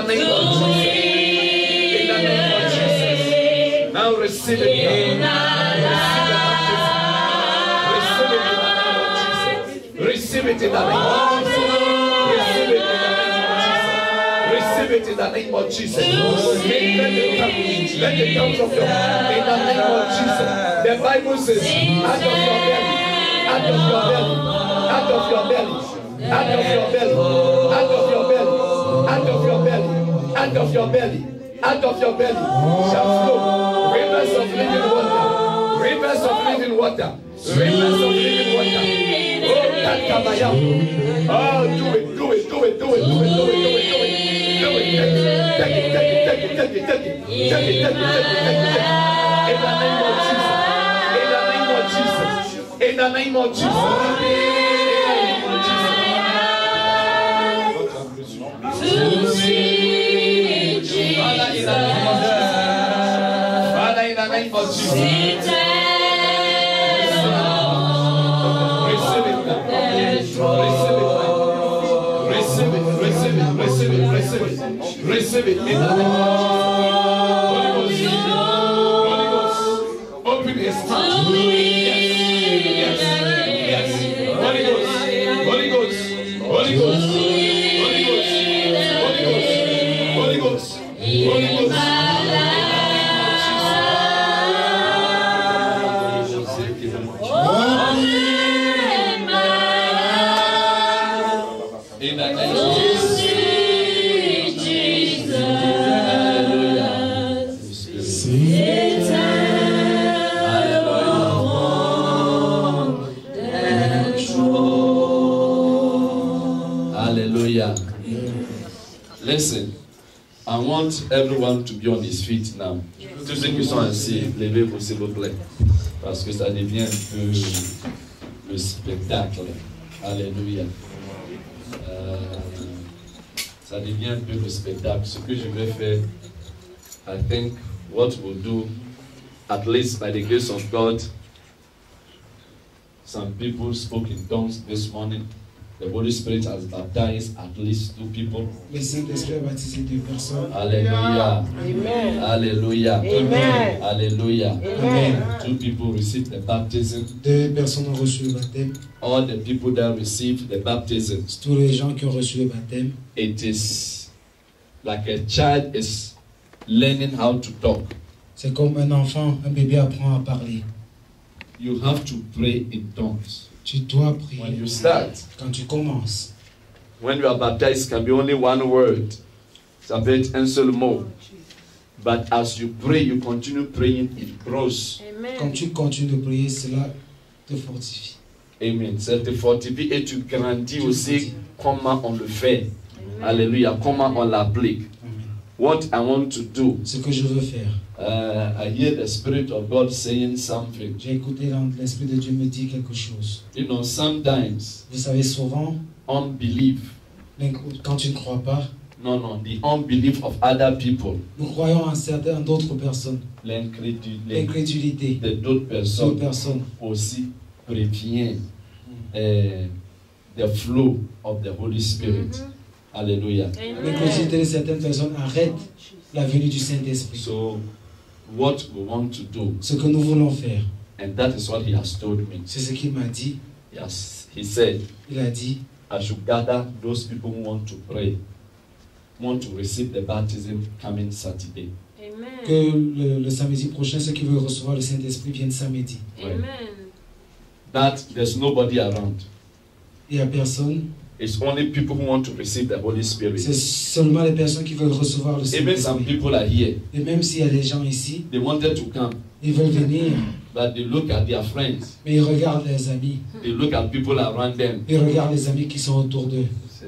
name of Jesus. In the name of Jesus. Now receive it. Receive it in the name of Jesus. Receive it in the name of Jesus. Let it come from your heart. In the name of Jesus. The Bible says, out of your belly, out of your belly, out of your belly, out of your belly, out of your belly, out of your belly, out of your belly, out of your belly shall flow rivers of living water, rivers of living water, rivers of living water. Oh, do it, do it, do it, do it, do it, do it, do it, do it, do it. Take it. In the name of Jesus. Father, in the name of Jesus. Receive it in the name of Jesus. Holy Ghost, open his heart. Yes. Holy Ghost, Holy Ghost, Holy Ghost, Holy Ghost, Holy Ghost, Holy Ghost, Holy Ghost. In the name of Jesus. Hallelujah. Listen, I want everyone to be on his feet now. Tous ceux qui sont assis, levez-vous s'il vous plaît. Parce que ça devient un peu le spectacle. Alléluia. Ça devient un peu le spectacle. Ce que je vais faire, I think what we'll do, at least by the grace of God, some people spoke in tongues this morning. The Holy Spirit has baptized at least 2 people. Le Saint-Esprit a baptisé 2 personnes. Hallelujah. Amen. Hallelujah. Amen. Hallelujah. Amen. 2 people received the baptism. 2 personnes ont reçu le baptême. All the people that received the baptism, Tous les gens qui ont reçu le baptême. it is like a child is learning how to talk. C'est comme un enfant, un bébé apprend à parler. You have to pray in tongues. Tu dois When prier. you start, Quand tu commences, when you are baptized, it can be only one word. Ça peut être un seul mot. But as you pray, you continue praying, it grows. quand tu continues de prier, cela te fortifie. Amen. Ça te fortifie et tu grandis aussi comment on le fait. Alléluia. Comment on l'applique. Amen. What I want to do, Ce que je veux faire, I hear the Spirit of God saying something. j'ai écouté l'Esprit de Dieu me dit quelque chose. You know, sometimes Vous savez, souvent, unbelief, quand tu ne crois pas, the unbelief of other people, nous croyons en certaines d'autres personnes. l'incrédulité L'incrédulité d'autres d'autres personnes personnes aussi prévient the flow of the Holy Spirit. Hallelujah. L'incrédulité de certaines personnes arrête la venue du Saint-Esprit. So, what we want to do, Ce que nous voulons faire, and that is what he has told me. c'est ce qu'il m'a dit. He said, Il a dit, I should gather those people who want to pray, want to receive the baptism coming Saturday. que le samedi prochain, ceux qui veulent recevoir le Saint-Esprit viennent samedi. That there's nobody around. Il n'y a personne. It's only people who want to receive the Holy Spirit. C'est seulement les personnes qui veulent recevoir le Even some Saint-Esprit. people are here. Et même s'il y a des gens ici, They wanted to come, ils veulent venir, but they look at their friends. mais ils regardent les amis. They look at people around them. Ils regardent les amis qui sont autour d'eux. Say,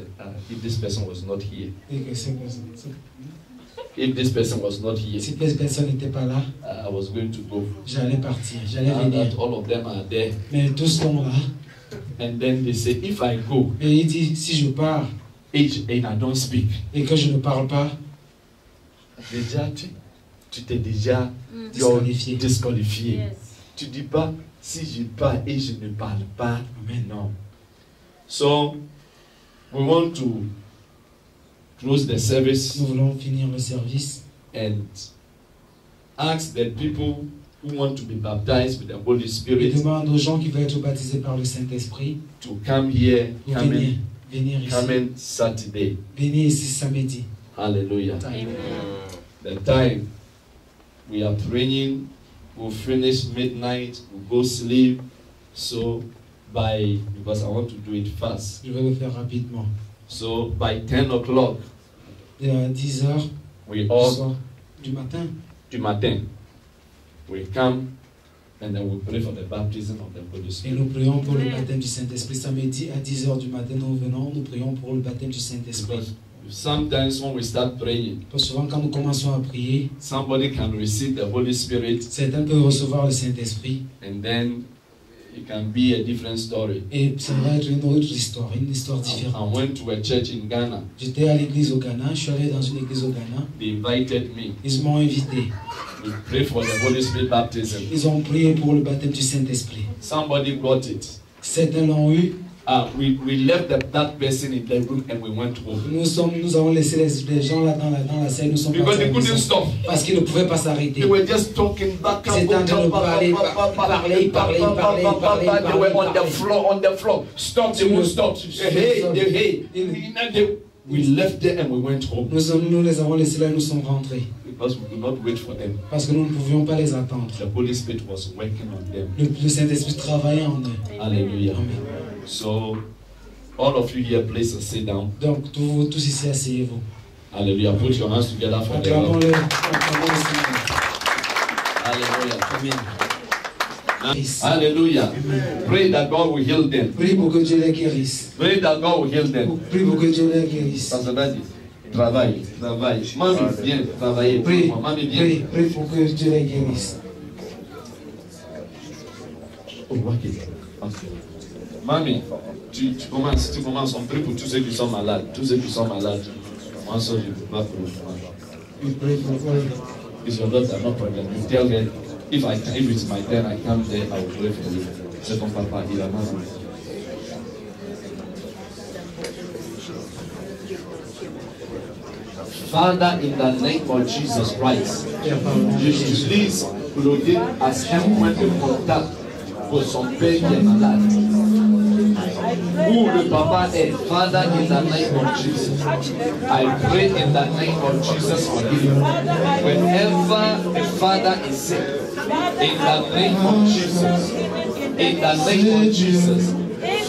if this person was not here, Et que ces if this person was not here, si ces personnes n'étaient pas là, I was going to go. j'allais partir, j'allais Now venir. that all of them are there, Mais tous sont là. and then they say, if I go Et il dit, si je pars and I don't speak, et que je ne parle pas, déjà tu t'es déjà disqualifié. disqualifié. Tu dis pas, si je pars et je ne parle pas, Amen. non. So, we want to close the service Nous voulons finir le service and ask the people who want to be baptized with the Holy et Spirit demande aux gens qui veulent être baptisés par le Saint-Esprit to come here, de venir ici. come in Saturday. Venez ici samedi. Hallelujah. Amen. The time we are praying, we'll finish midnight, we'll go sleep. So because I want to do it fast. Je vais le faire rapidement. So by 10 o'clock, Et à 10 heures we du all soir, du matin, du matin, we come and then we pray for the baptism of the Holy et Spirit. nous prions pour le baptême du Saint-Esprit. Samedi à 10 heures du matin, nous venons, nous prions pour le baptême du Saint-Esprit. Because sometimes when we start praying, Parce que souvent quand nous commençons à prier, somebody can receive the Holy Spirit certains peuvent recevoir le Saint-Esprit and then it can be a different story. et ça va être une autre histoire, une histoire I différente. went to a church in Ghana. J'étais à l'église au Ghana, je suis allé dans une église au Ghana, They invited me. ils m'ont invité. We pray for the Holy Spirit baptism. Ils ont prié pour le baptême du Saint-Esprit. Somebody got it. Certains l'ont eu. We left that person in the room and we went home. Nous avons laissé les gens là dans la salle, nous sommes Because partis à they la couldn't maison. stop. Parce qu'ils ne pouvaient pas s'arrêter. They were just talking back Ils étaient en train de parler, ils parlaient. They were on the floor. Stop, they won't stop. Hey. We left there and we went home. Nous les avons laissés là et nous sommes rentrés. Because we could not wait for them. Parce que nous ne pouvions pas les attendre. The Holy Spirit was working on them. Le Saint-Esprit travaillait en eux. Hallelujah. Amen. So, all of you here, please sit down. Donc, tous ici, asseyez-vous. Hallelujah. Put your hands together for the Lord. Acclamons-le. Acclamons le Seigneur. Hallelujah. Amen. Hallelujah. Pray that God will heal them. Prie pour que Dieu les guérisse. Pray that God will heal them. Prie pour que Dieu les guérisse. Pastor Daddy, travaille. Mamie, viens travailler. Prie, Mamie, viens. prie pour que Dieu les guérisse. Oh, ok. Mamie, tu commences. On prie pour tous ceux qui sont malades. Tous ceux qui sont malades. Moi, ça, je ne peux pas prier. We pray for all. It's your daughter, no problem. You tell her, if it's my turn, I come there, I will pray for you. C'est ton papa, il a mal. Father, in the name of Jesus Christ, j'utilise Claudine as un point de contact pour son père qui est malade. Où le papa est, Father, in the name of Jesus, I pray in the name of Jesus for healing. Whenever a father is sick, in the name of Jesus, in the name of Jesus,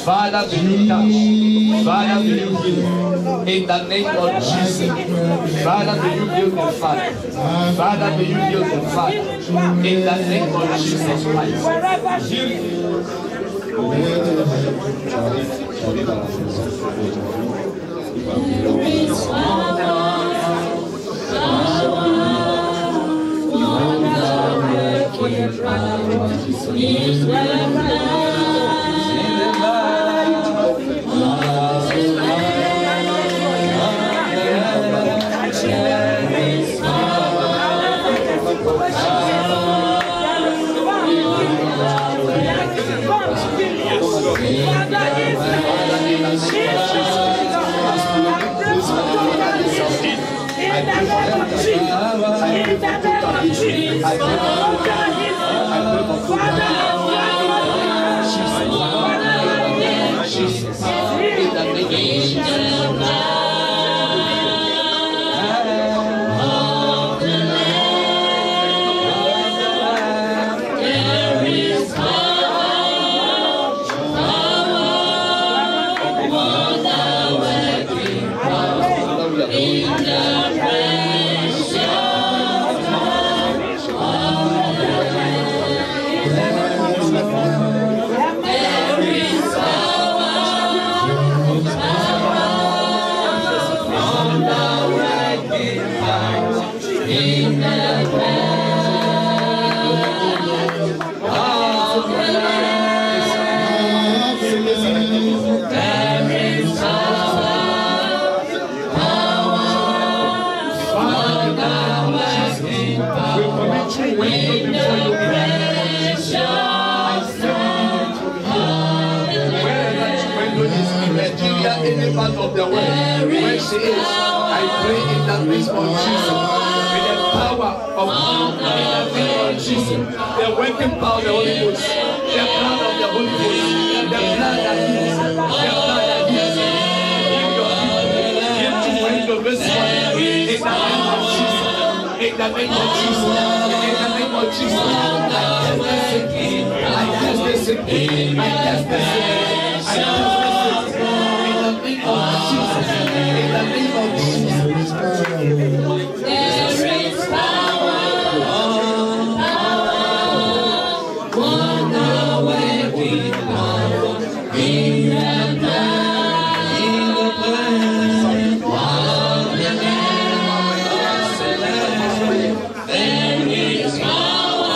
Father, may you touch. Father, may you heal. In the name of Jesus. Father, may you heal the father. Father, may you heal the father. In the name of Jesus Christ. Any part of the world where she is, I pray in the name of Jesus. With the power of God, in the name of Jesus. The working power of the Holy Ghost. The blood of the Holy Ghost. The blood that heals. The blood that heals. Give your people. Give to when you respond. In the name of Jesus. In the name of Jesus. In the name of Jesus. I test this again. I test this again. I test this again. In the name of Jesus. In the name of Jesus. There is power. Wonder-working power in the blood, in the blood of the Lamb. There is power,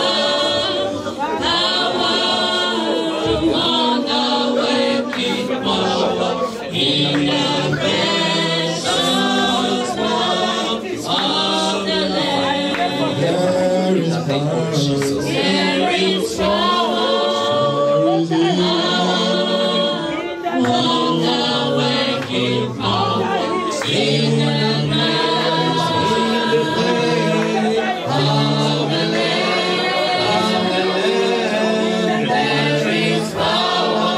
wonder-working power in the precious blood of the Lamb. There is power. There is power. Wonder-working power in the blood of the Lamb. There is power,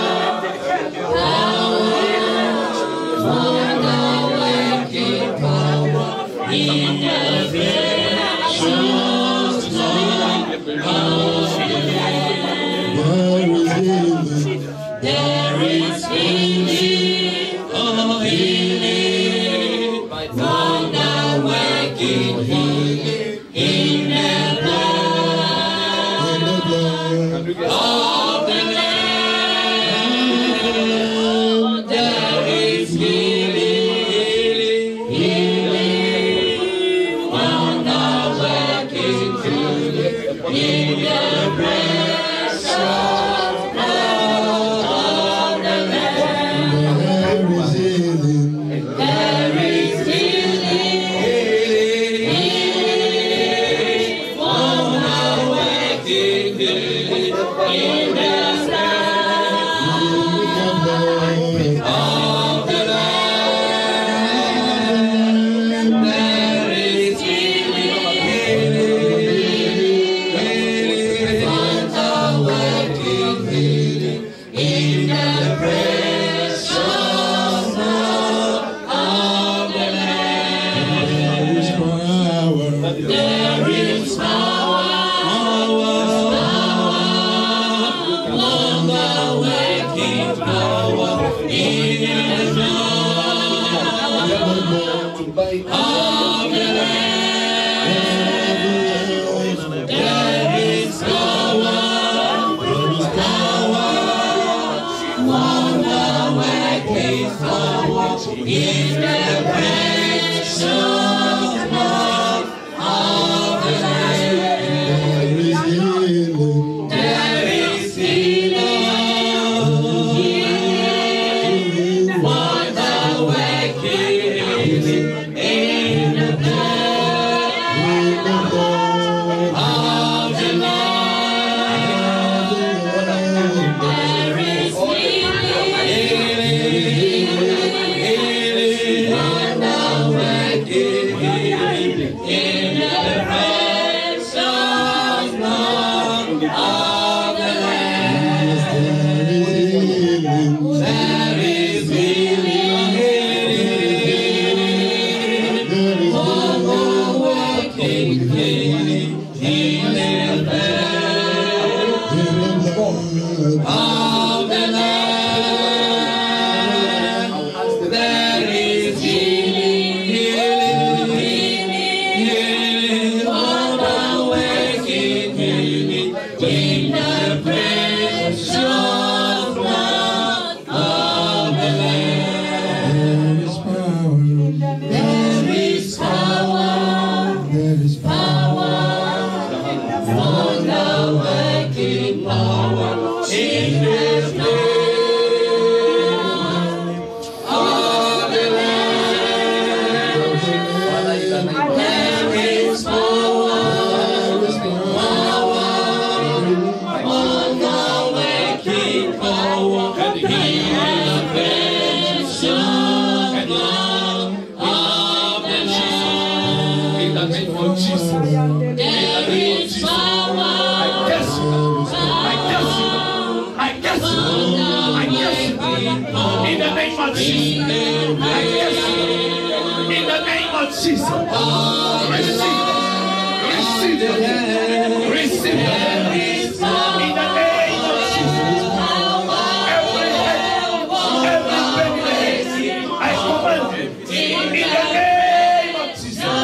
wonder-working power in the precious blood of the Lamb. There is healing, oh healing, wonder-working healing in the blood of the Lamb. There is healing, healing, wonder-working healing in the precious blood of the Lamb. There is healing, healing, wonder-working healing in the blood of the Lamb. There is healing, healing, wonder-working healing in the precious blood of the Lamb. There is power, wonder-working power in the blood of the Lamb. There is power, wonder-working power in the precious blood of the Lamb. There is healing, wonder-working healing in the blood of the Lamb. There is healing, wonder-working healing in the precious blood of the Lamb. There is healing, of Jesus. In the name of Jesus. I curse you. I curse you. I curse you. I curse you. In the name of Jesus. I curse you. In the name of Jesus. Receive. Receive it. Receive it. In the name of Jesus. Every head, I command you. In the name of Jesus.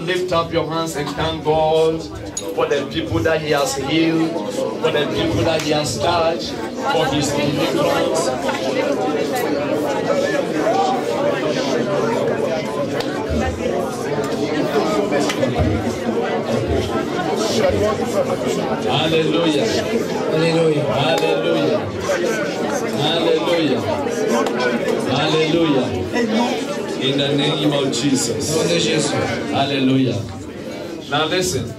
Lift up your hands and thank God for the people that He has healed, for the people that He has touched, for His deliverance. Hallelujah. Hallelujah. Hallelujah. Hallelujah. Hallelujah. In the name of Jesus. Hallelujah. Now listen.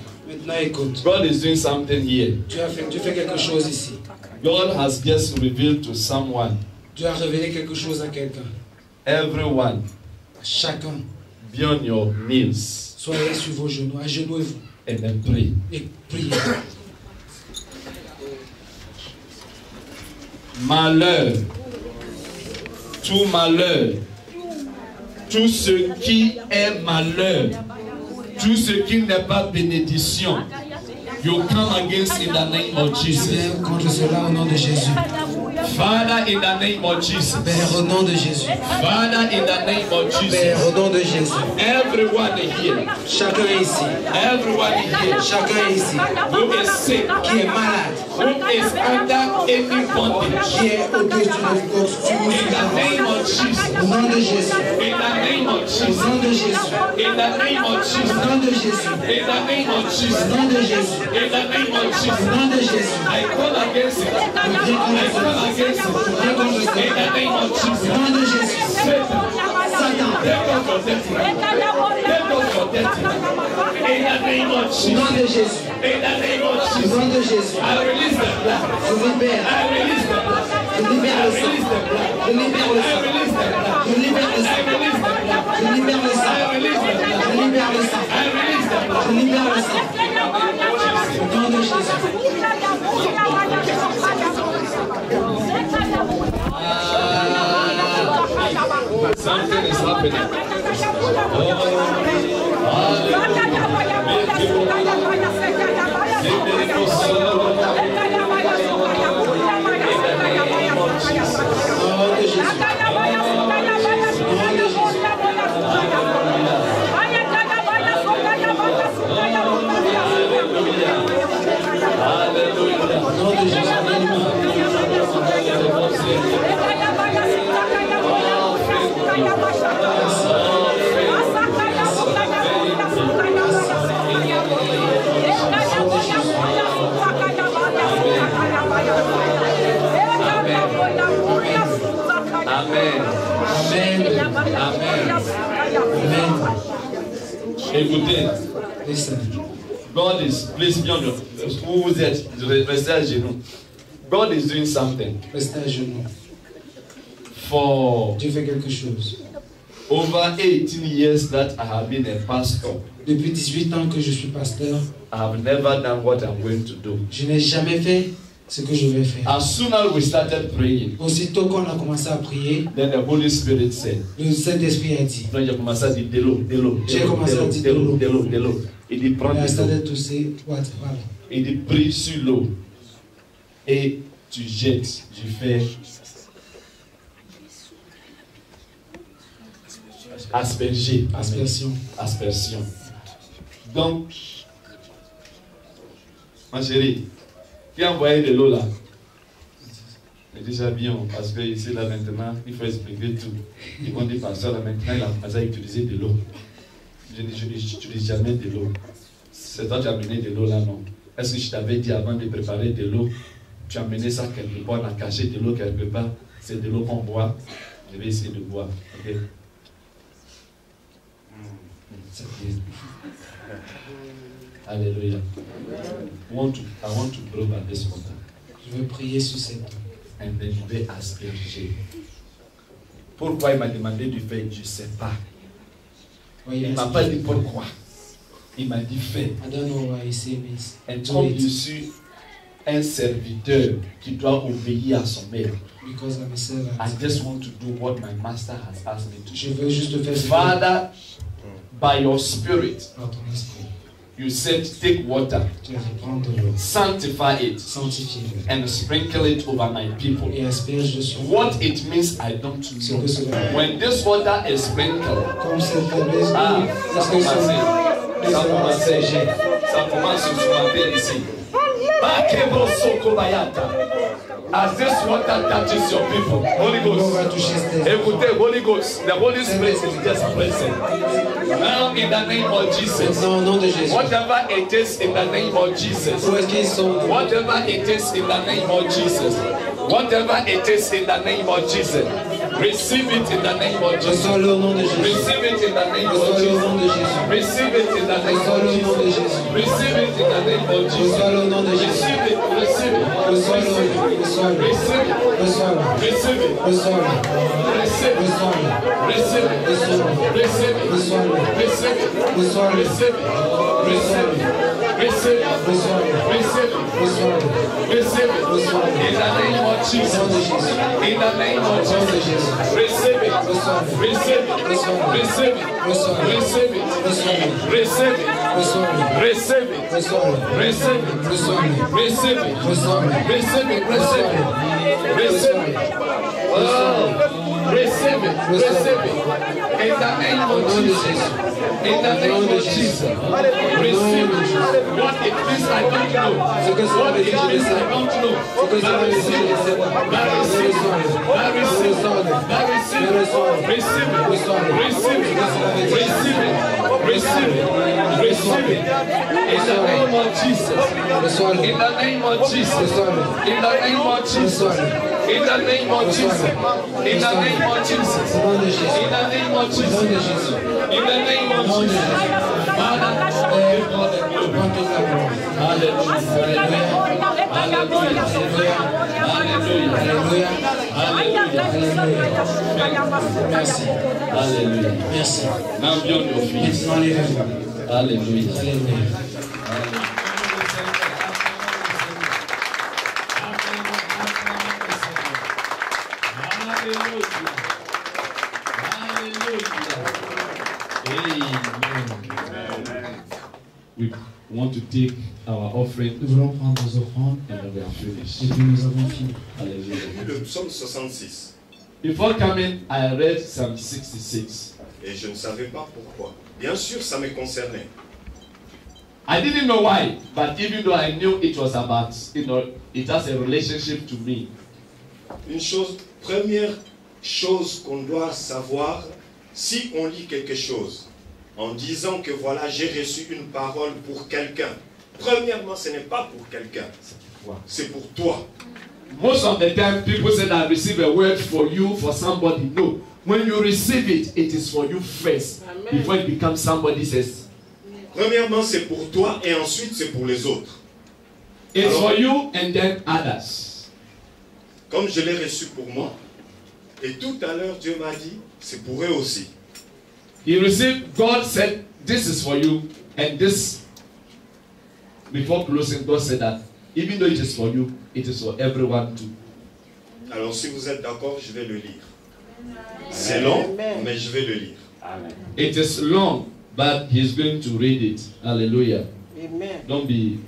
God is doing something here. Dieu fait quelque chose ici. God has just revealed to someone. Dieu a révélé quelque chose à quelqu'un. Everyone. Chacun. Be on your knees. Soyez sur vos genoux, agenouillez-vous. And then pray. Et priez. Malheur. Tout malheur. Tout ce qui est malheur, tout ce qui n'est pas bénédiction, you come against in the name of Jesus. Contre cela au nom de Jésus. Father, in the name of Jesus. Père, au nom de Jésus. Father, in the name of Jesus. Père, au nom de Jésus. Everyone here. Chacun ici. Everyone here. Chacun ici. Who is sick. Qui est malade. Who is under any bondage. Qui est au-dessus de In the name of Jesus. Au nom de Jésus. In the name of Au Jesus. nom de Jésus. In the name of Au Jesus. nom de Jésus. In the name of Au Jesus. nom de Jésus. In the name of Au Jesus. nom de Jésus. I call against it. I call against it. In the name of Au Jesus. nom de Jésus. Satan, Satan. take off your destiny. Take off your destiny. In the name of Au nom Jesus. de Jésus. In the name of Au Jesus. nom de Jésus. I release the blood. Je libère. I release the blood. Je libère I le sang. release the blood. Je libère le I sang. release the blood. Je libère le I sang. release the blood. Je libère le sang. I release the blood. Je libère le sang. I release the blood. Je libère le sang. Au nom de Jésus. Something is happening. Amen. Écoutez, Listen. God is, please be on your, où vous êtes, restez à genoux. God is doing something Restez à genoux. for Dieu fait quelque chose. over 18 years that I have been a pastor. Depuis 18 ans que je suis pasteur, I have never done what I'm going to do. je n'ai jamais fait ce que je vais faire. As soon as we started praying, Aussitôt qu'on a commencé à prier, then the Holy Spirit said, le Saint-Esprit a dit, non, j'ai commencé à dire de l'eau, de l'eau, J'ai commencé à dire de l'eau. de l'eau, de l'eau. Il dit prends il a de l'eau. started to say, what? Voilà. Il dit prie sur l'eau et tu jettes, tu fais asperger, Aspersion. aspersion. Donc, ma chérie, qui a envoyé de l'eau là? C'est déjà bien, parce que ici là maintenant, il faut expliquer tout. Ils vont dire, pasteur, là maintenant, il a commencé à utiliser de l'eau. Je n'utilise jamais de l'eau. C'est toi qui as amené de l'eau là, non? Est-ce que je t'avais dit avant de préparer de l'eau, tu as amené ça quelque part, on a caché de l'eau quelque part, c'est de l'eau qu'on boit. Je vais essayer de boire, ok? C'est bien. Alléluia. I want to blow by this water. Je vais prier sur cette eau. And then je vais asperger. Pourquoi il m'a demandé de faire? Je ne sais pas. Voyez, Il ne m'a pas dit pourquoi. Il m'a dit fais. I don't know why he said this. Et Do comme it. je suis un serviteur qui doit obéir à son maître, Because I'm a servant. I just want to do what my master has asked me to Je do. veux juste faire ce que Father, by your spirit, par ton esprit. you said take water, Tu vas prendre de l'eau, sanctify it, sanctifie-le and sprinkle it over my people. et asperge sur What it means, I don't ce know. que cela veut dire. When this water is sprinkled, Comme cette faiblesse, ah, ça est-ce que commence, ça ça commence, ça commence ce matin ici. Bakebo Sokobayata. As this water touches your people, Holy l'eau va Ghost, toucher cette écoutez, Holy Ghost, the Holy Spirit is just present. Now in the name of Jesus, Maintenant, au nom de Jésus. whatever it is in the name of Jesus, Où est-ce qu'ils sont? whatever it is in the name of Jesus, whatever it is in the name of Jesus, receive it in the name of Jesus. Reçois-le au nom de Jésus. Receive it in the name of Reçois-le au nom de Jesus. Jésus. Receive it in the name Reçois-le of au nom de Jesus. Jésus. Receive it in the name of Jesus. Reçois-le au nom de Jésus. Receive it, receive it, Reçois-le, receive reçois-le, it, receive it, reçois-le, receive it, reçois-le, receive it, reçois-le, receive it, reçois-le, receive it, reçois-le, receive it, reçois-le, receive it, receive it, receive it, reçois-le, receive it, reçois-le. receive it, in the name of Jesus, in the name of Jesus, receive it, receive it, receive it, receive it, receive it, receive it, Reçois-le, receive it, reçois-le, receive it, reçois-le, receive it, receive it, receive it. Oh, Receive it. Receive it. In the name of Jesus. In the name of Jesus. Receive it. What it means, I don't know. What it means, I don't know. But receive it. But receive it. But receive it. But receive it. Receive it. Receive it. Receive it. Receive it. Receive it. In the name of Jesus. In the name of Jesus. In the name of Jesus. In the name of Jesus. In the name of Jesus. In the name of Jesus. In the name of Jesus. Father, give God the glory. Hallelujah. Hallelujah. Hallelujah. Merci. Now be on your feet. Hallelujah. Hallelujah. We want to take our offering Nous voulons prendre nos offrandes and then we are finished. et puis nous avons fini. Hallelujah. Le psaume 66. Before coming, I read Psalm 66. Et je ne savais pas pourquoi. Bien sûr, ça me concernait. I didn't know why, but even though I knew it was about, it has a relationship to me. Une chose, première chose qu'on doit savoir, si on lit quelque chose en disant que voilà, j'ai reçu une parole pour quelqu'un. Premièrement, ce n'est pas pour quelqu'un, c'est pour toi. Most of the time, people say that I receive a word for you, for somebody. No. When you receive it, it is for you first. Amen. Before it becomes somebody says. Premièrement, c'est pour toi et ensuite c'est pour les autres. It's Alors, for you and then others. Comme je l'ai reçu pour moi, et tout à l'heure Dieu m'a dit, c'est pour eux aussi. He received, God said, this is for you, and this, before closing, God said that, even though it is for you, it is for everyone too. Alors si vous êtes d'accord, je vais le lire. C'est long, mais je vais le lire. Amen. It is long, but he's going to read it. Hallelujah. Amen. Don't be...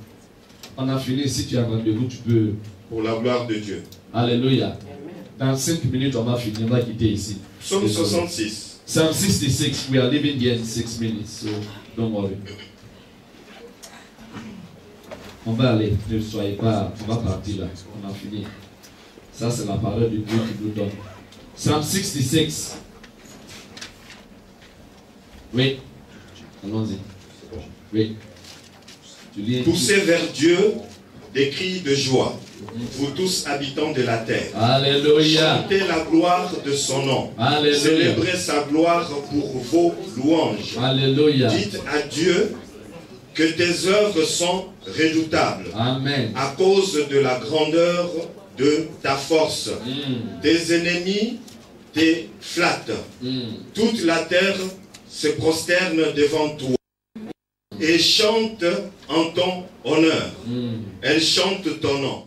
On a fini, si tu as rendez-vous, tu peux... Pour la gloire de Dieu. Alléluia. Amen. Dans 5 minutes, on va finir, on va quitter ici. Psaume 66. Psalm 66, we are leaving here in 6 minutes, so don't worry. On va aller, ne soyez pas, on va partir là, on a fini. Ça c'est la parole de Dieu qui nous donne. Psalm 66. Oui, allons-y. Oui. Tu lis. Poussez vers Dieu des cris de joie, vous tous habitants de la terre. Alléluia. Chantez la gloire de son nom. Alléluia. Célébrez sa gloire pour vos louanges. Alléluia. Dites à Dieu que tes œuvres sont redoutables. Amen. À cause de la grandeur de ta force. Tes ennemis te flattent. Toute la terre se prosterne devant toi et chante en ton honneur. Elle chante ton nom.